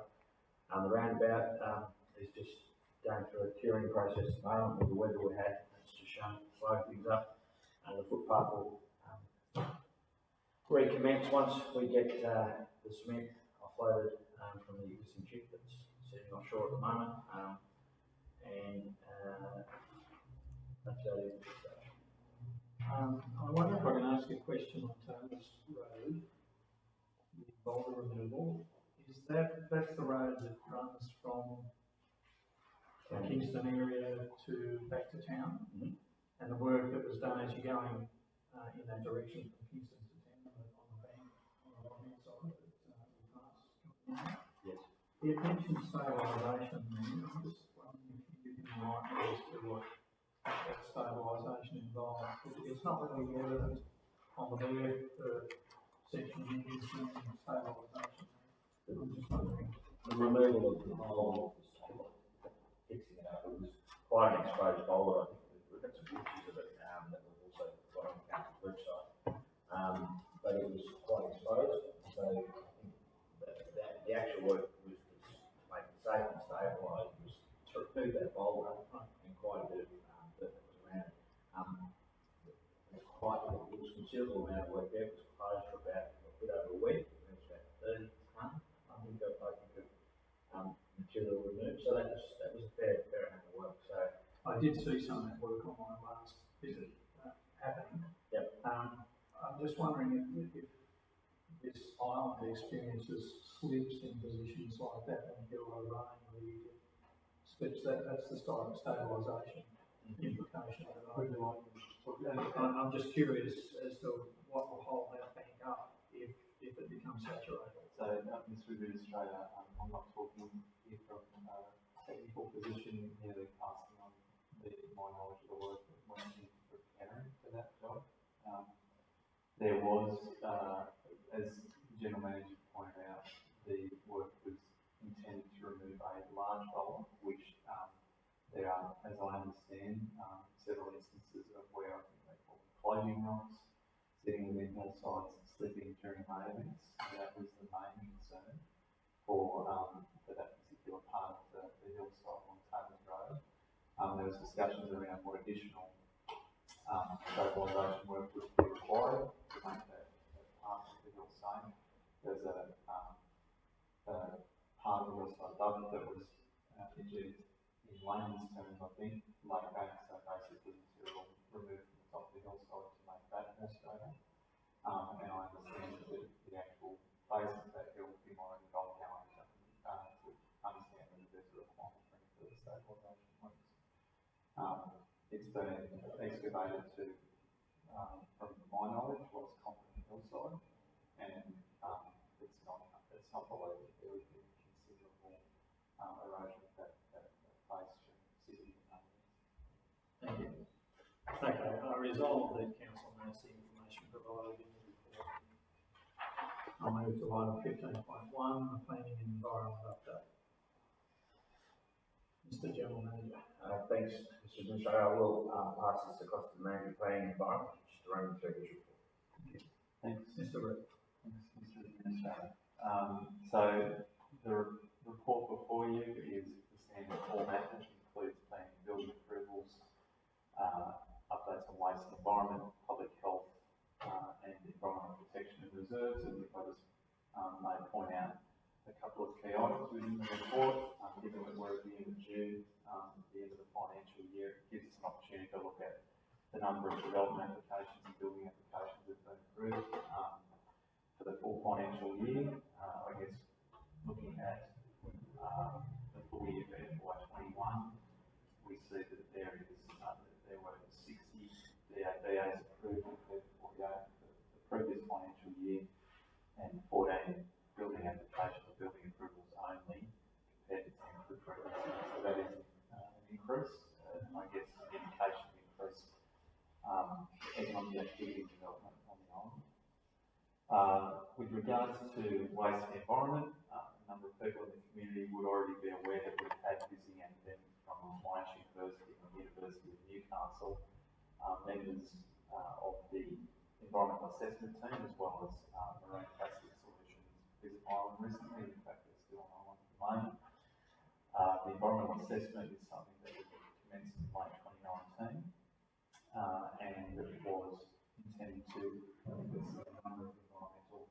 The roundabout is just going through a curing process at the moment with the weather we had. It's just slowing things up, and the footpath will recommence once we get the cement offloaded from the existing ship that's sitting offshore at the moment, and that's about it. I wonder if I can ask a question on Taylor's Road, the boulder removal. Is that's the road that runs from the Kingston area to back to town? Mm-hmm. And the work that was done as you're going in that direction from Kingston to town on the bank on the right hand side that we pass. Yes. It mentions stabilisation there. I'm just wondering if you can enlighten me as to what that stabilisation involves. It's not really evident on the there section mentions stabilisation. I'm just wondering. The removal of the boulder, fixing it up, it was quite an exposed boulder. I think we've got some pictures of it that we've also got on the council's website. But it was quite exposed, so I think that the actual work was to make it safe and stabilised, was to remove that boulder and quite a bit of dirt that was around it. It was considerable amount of work there. It was closed for about a bit over a week. It was about 30 tonnes. I think that material removed. So that was a fair amount of work. So I did see some of that work on my last visit happening. Yep. I'm just wondering if this island experiences slips in positions like that when you get a lot of rain, where you get slips, that's the stabilisation implication of it. I'm just curious as to what will hold that bank up if it becomes saturated. So, Miss River Australia, I'm not talking here from a technical position, merely passing on my knowledge of the work that went into preparing for that job. There was, as the General Manager pointed out, the work was intended to remove a large boulder, which there are, as I understand, several instances of where I think they call them floating rocks, sitting within hillsides and slipping during rain events. And that was the main concern for that particular part of the hillside on Taylor Road. There was discussions around what additional stabilisation work would be required to make that part of the hillside. There's a part of the hillside above it that was introduced in layman's terms, I think, laid back, so basically material removed from the top of the hillside to make that more stable. And I understand that the actual base of that hill will be more involved now to understand that there's a requirement for any further stabilisation works. It's been excavated to, from my knowledge, what's competent hillside, and it's not believed that there would be considerable erosion of that face from sitting in that. Thank you. Okay, I resolve that council notes the information provided in the report. I'll move to item 15.1, the planning and environment update. Mr. General Manager. Thanks, Mr. Administrator. I will pass this across to the Manager of Planning and Environment, just to run through his report. Thanks, Mr. Rick. Thanks, Mr. Administrator. So the report before you is the standard format, which includes planning and building approvals, updates on waste and environment, public health, and environmental protection and reserves. And if I just may point out a couple of key items within the report, given that we're at the end of June, the end of the financial year, it gives us an opportunity to look at the number of development applications and building applications that have been approved for the full financial year. I guess looking at the full year for FY21, we see that there were 60 DABAs approved compared to 48 for the previous financial year, and 14 building applications or building approvals only compared to 10 for the previous year. So that is an increase, I guess an indication of increased economic activity and development on the island. With regards to waste and environment, a number of people in the community would already be aware that we've had visiting academics from Monash University and the University of Newcastle, members of the environmental assessment team, as well as marine plastic solutions visit Ireland recently. In fact, they're still on Ireland at the moment. The environmental assessment is something that was commenced in late 2019, and it was intended to investigate a number of environmental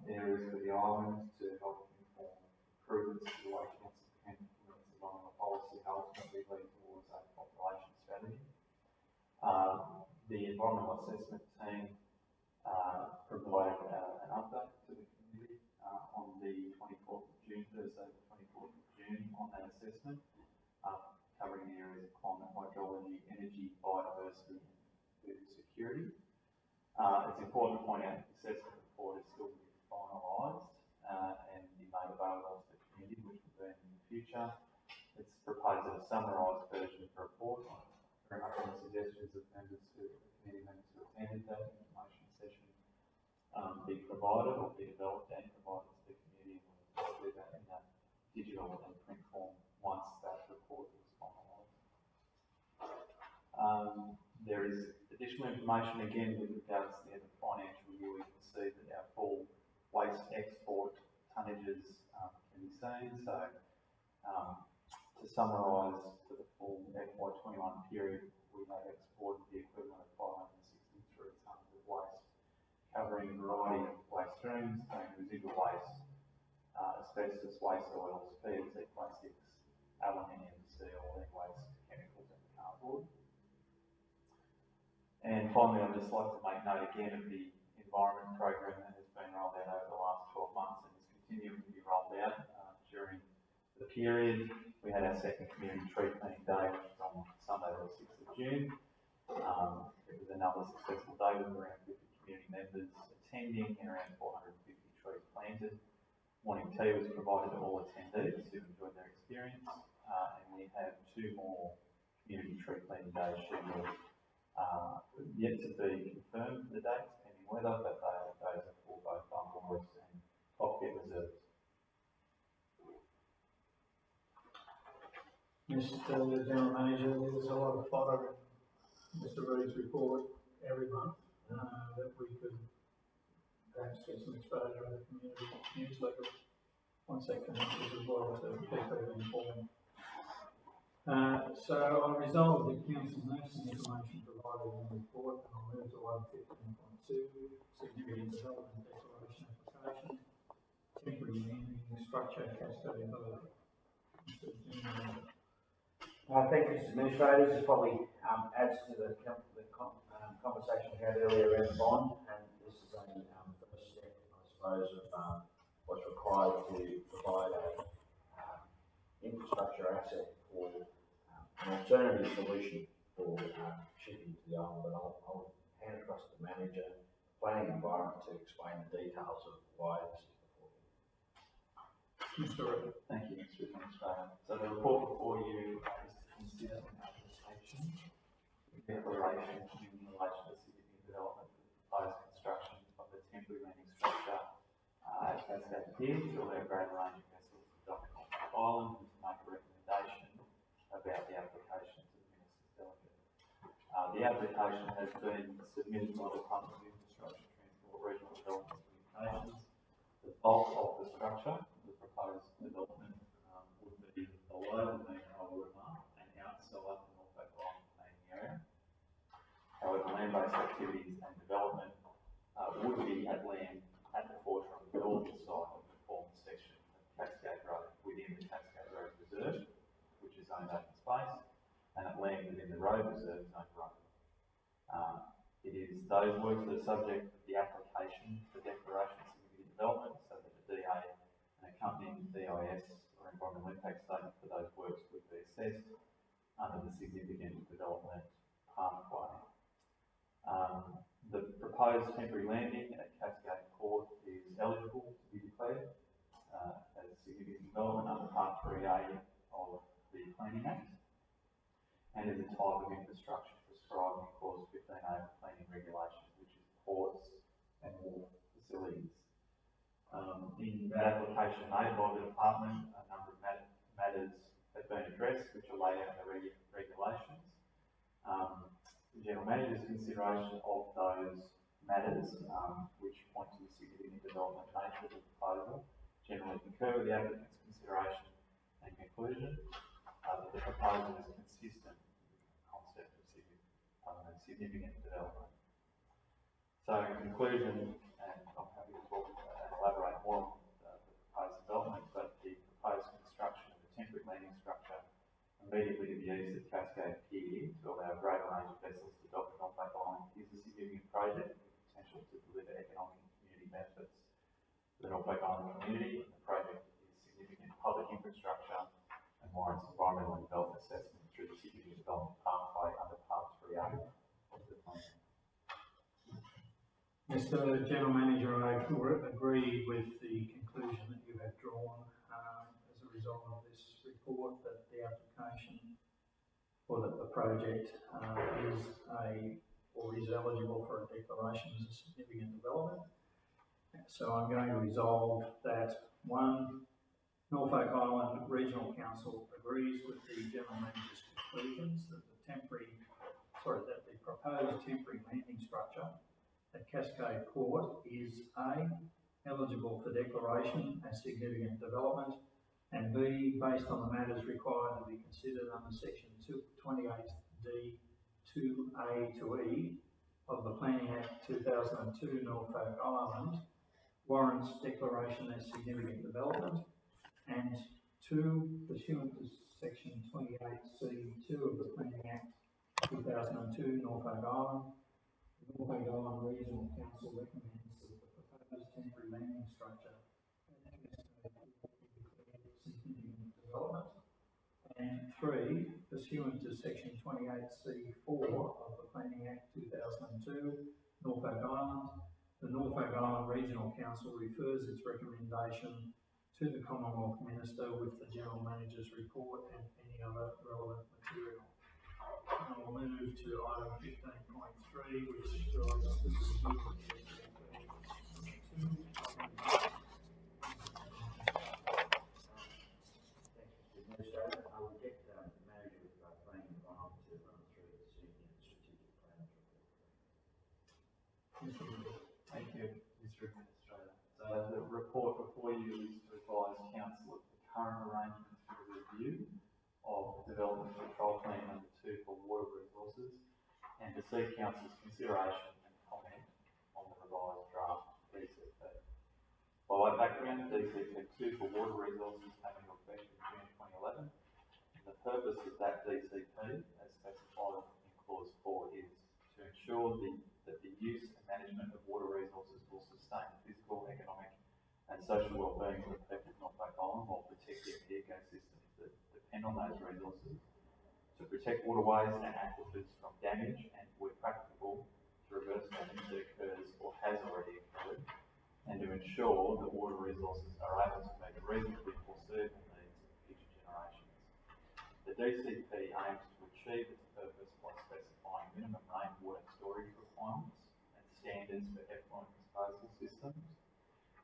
areas for the island to help inform improvements to the way council can implement environmental policy and ultimately lead towards a population strategy. The environmental assessment team provided an update to the community on the 24th of June, Thursday the 24th of June, on that assessment, covering the areas of climate, hydrology, energy, biodiversity and food security. It's important to point out that the assessment report is still being finalised and be made available to the community, which will be in the future. It's proposed a summarised version of the report. Very much on the suggestions of committee members who attended that information session be provided or be developed and provided to the community, and we'll do that in a digital and print form once that report is finalised. There is additional information again with regards to the end of the financial year. We can see that our full waste export tonnages can be seen. So to summarise, for the full FY21 period, we have exported the equivalent of 563 tonnes of waste, covering a variety of waste streams, including residual waste, asbestos, waste oils, PVC plastics, aluminium, steel, lead waste, chemicals and cardboard. And finally, I'd just like to make note again of the environment program that has been rolled period. We had our second community tree planting day, which was on Sunday the 6th of June. It was another successful day with around 50 community members attending and around 450 trees planted. Morning tea was provided to all attendees who enjoyed their experience, and we have 2 more community tree planting days scheduled, yet to be confirmed the dates pending weather, but those are for both Bumble and Cockpit reserves. Mr. General Manager, there's a lot of fodder in Mr. Reed's report every month that we could perhaps get some exposure in the community newsletter once that commences as well to keep people informed. So I resolve that council notes and information provided in the report, and I'll move to item 15.2, significant development declaration application, temporary landing structure, Cascade Road. Mr. General Manager. Thank you, Mr. Administrator. This probably adds to the conversation we had earlier around the bond, and this is a first step, I suppose, of what's required to provide a infrastructure asset for an alternative solution for shipping to the island. But I'll hand across to the manager, planning environment, to explain the details of why this is before you. Mr. Reed. Thank you, Mr. Administrator. So the report before you is to consider an application declaration in relation to significant development of the proposed construction of the temporary landing structure at Cascade Pier to allow a greater range of vessels to dock on the island, and to make a recommendation about the application to the Minister's Delegate. The application has been submitted by the Department of Infrastructure, Transport, Regional Development and Communications. The bulk of the structure, the proposed development, would be below the mean high water mark and outside the Norfolk Island planning area. However, land-based activities and development would be at land at the forefront of the northern side of the former section of Cascade Road within the Cascade Road Reserve, which is owned open space, and at land within the road reserve owned road. It is those works that are subject to the application for declaration of significant development, so that the DA and accompanying DIS or environmental impact statement for those works would be assessed under the significant development pathway. The proposed temporary landing at Cascade Port is eligible to be declared as significant development under Part 3A of the Planning Act, and is a type of infrastructure prescribed in Clause 15A of the Planning Regulations, which is ports and wharf facilities. In that application made by the department, a number of matters have been addressed, which are laid out in the regulations. The General Manager's consideration of those matters, which point to the significant development nature of the proposal, generally concur with the applicant's consideration and conclusion that the proposal is consistent with the concept of significant development. So in conclusion, and I'm happy to talk and elaborate more on the proposed development, but the proposed construction of the temporary landing structure immediately to the east of Cascade Pier to allow a greater range of vessels to dock at Norfolk Island is a significant project with potential to deliver economic and community benefits to the Norfolk Island community. The project is significant public infrastructure and warrants environmental and development assessment through the significant development pathway under Part 3A of the plan. Mr. General Manager, I agree with the conclusion that you have drawn as a result of this report, that the application or that the project is eligible for a declaration as a significant development. So I'm going to resolve that 1, Norfolk Island Regional Council agrees with the General Manager's conclusions that the proposed temporary landing structure at Cascade Port is A, eligible for declaration as significant development, and B, based on the matters required to be considered under section 28D 2A to E of the Planning Act 2002 Norfolk Island, warrants declaration as significant development, and 2, pursuant to section 28C2 of the Planning Act 2002 Norfolk Island, the Norfolk Island Regional Council recommends that the proposed temporary landing structure at Cascade Port be declared significant development. And 3, pursuant to section 28C4 of the Planning Act 2002, Norfolk Island, the Norfolk Island Regional Council refers its recommendation to the Commonwealth Minister with the General Manager's report and any other relevant material. And we'll move to item 15.3, which relates to the review of the Administrator, I will get the manager of planning and environment to run through the strategic plans report. Thank you, Mr. Administrator. So the report before you is to advise Council of the current arrangements for the review of the Development Control Plan number 2 for water resources and to seek Council's consideration and comment on the revised draft DCP. By way of background, DCP 2 for water resources came into effect in June 2011, and the purpose of that DCP, as specified in clause 4, is to ensure that the use and management of water resources will sustain physical, economic and social well-being of the people of Norfolk Island while protecting the ecosystems that depend on those resources, to protect waterways and aquifers from damage and, where practicable, to reverse damage that occurs or has already occurred, and to ensure that water resources are able to meet the reasonably foreseeable needs of future generations. The DCP aims to achieve its purpose by specifying minimum rainwater storage requirements and standards for effluent disposal systems,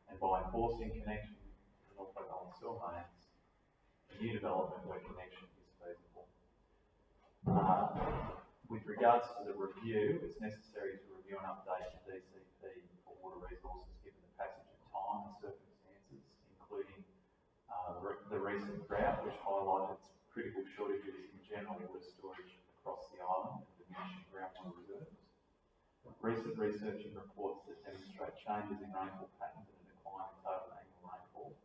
and by enforcing connection to the Norfolk Island sewer mains, a new development where connection is feasible. With regards to the review, it's necessary to review and update the DCP for water resources given the passage of time and circumstances, including the recent drought, which highlighted critical shortages in general water storage across the island and diminishing groundwater reserves. Recent research and reports that demonstrate changes in rainfall patterns and a decline in total annual rainfall.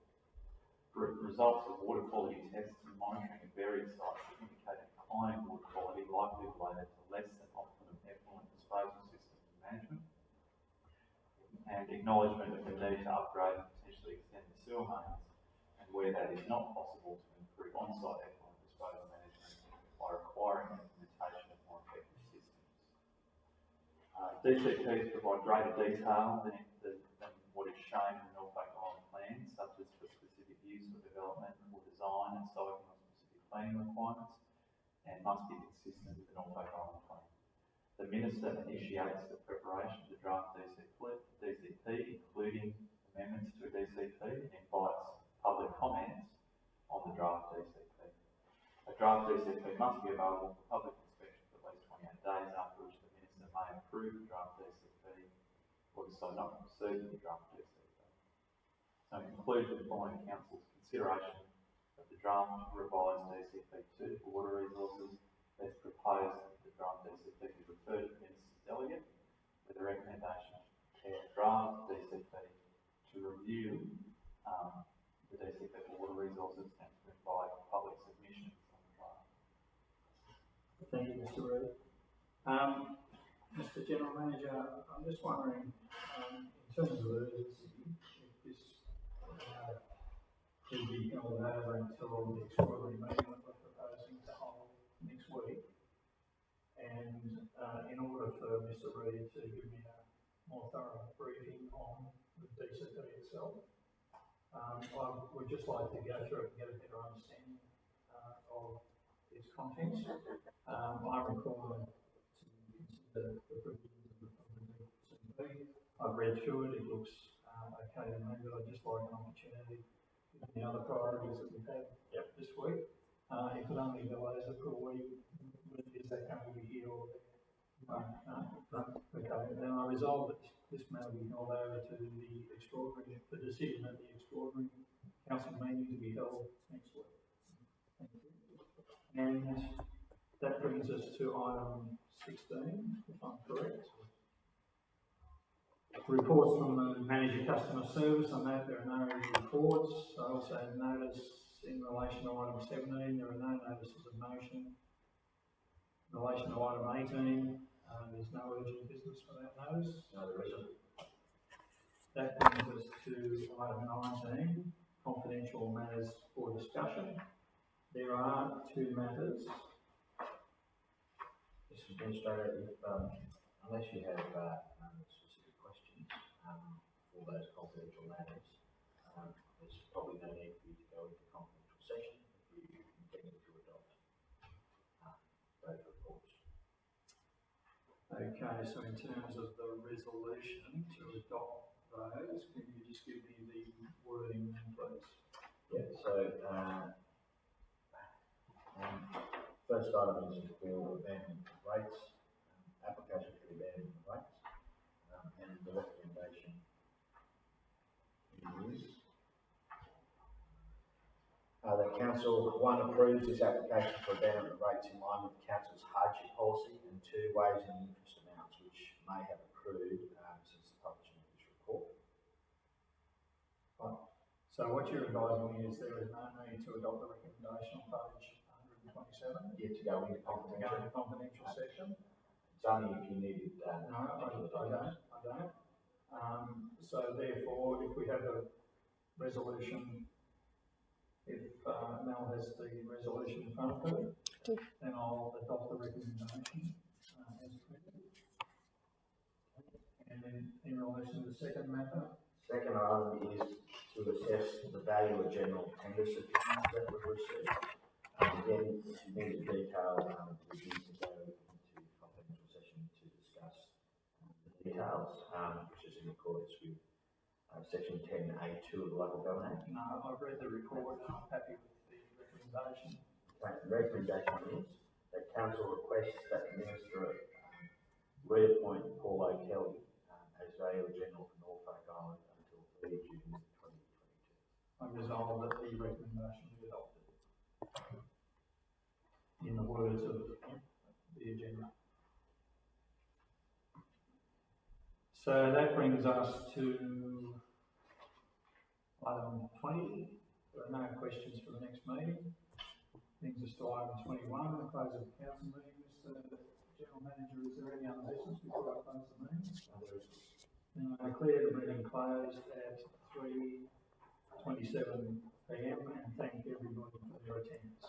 Results of water quality tests and monitoring at various sites that indicate a decline in water quality likely related to less than optimum effluent disposal systems and management, and acknowledgement of the need to upgrade and potentially extend the sewer mains, and where that is not possible, to improve on-site effluent disposal management by requiring implementation of more effective systems. DCPs provide greater detail than what is shown in the Norfolk Island plan, such as for specific use or development or design and citing on specific planning requirements, and must be consistent with the Norfolk Island plan. The Minister initiates the preparation of the draft DCP, including amendments to a DCP, and invites public comments on the draft DCP. A draft DCP must be available for public inspection for at least 28 days, after which the Minister may approve the draft DCP or decide not to proceed with the draft DCP. So in conclusion, following Council's consideration of the draft revised DCP 2 for water resources, it's proposed that the draft DCP be referred to the Minister's delegate with a recommendation to prepare a draft DCP to review the DCP for water resources and to invite public submissions on the draft. Thank you, Mr. Reid. Mr. General Manager, I'm just wondering, in terms of urgency, if this will be held over until the extraordinary meeting that we're proposing to hold next week, and in order for Mr. Reid to give me a more thorough briefing on the DCP itself, I would just like to go through it and get a better understanding of its contents. I require to consider the provisions of the DCP. I've read through it, it looks okay to me, but I'd just like an opportunity, given the other priorities that we've had this week. If it only delays it for a week, is that going to be here or there? No. Okay, then I resolve that this matter be held over to the decision at the extraordinary council meeting to be held next week. Thank you. And that brings us to item 16, if I'm correct. Reports from the Manager Customer Service. On that, there are no reports. I also have notice in relation to item 17, there are no notices of motion. In relation to item 18, there's no urgent business for that notice. No, there isn't. That brings us to item 19, confidential matters for discussion. There are two matters. Mr. Administrator, if, unless you have, specific questions, for those confidential matters, there's probably no need for you to go into confidential session if you intend to adopt, those reports. Okay, so in terms of the resolution to adopt those, can you just give me the wording, please? Yeah, so, first item is for abandonment of rates, application for the abandonment of rates, and the recommendation is that council, one, approves this application for abandonment of rates in line with the council's hardship policy, and two, waives any interest amounts which may have accrued since the publishing of this report. So what you're advising me is there is no need to adopt the recommendation on page 127? Yet to go into To go confidential. into confidential section? It's only if you needed, No, I don't. So therefore, if we have a resolution, if Mel has the resolution in front of her, then I'll adopt the recommendation as printed. And then in relation to the second matter, second item is to assess the value of general tender certificates that were received. Again, if you need the detail, we need to go into confidential session to discuss the details, which is in accordance with section 10A2 of the Local Government Act. no, I've read the report and I'm happy with the recommendation. Okay, the recommendation is that council requests that the minister reappoint Paul O'Kelly as Valuer General for Norfolk Island until 30 June 2022. I resolve that the recommendation be adopted. In the words of the agenda. So that brings us to item 20. There are no questions for the next meeting. Brings us to item 21, the close of the council meeting. Mr. General Manager, is there any other business before I close the meeting? Then I declare the meeting closed at 3:27 PM and thank everybody for their attendance.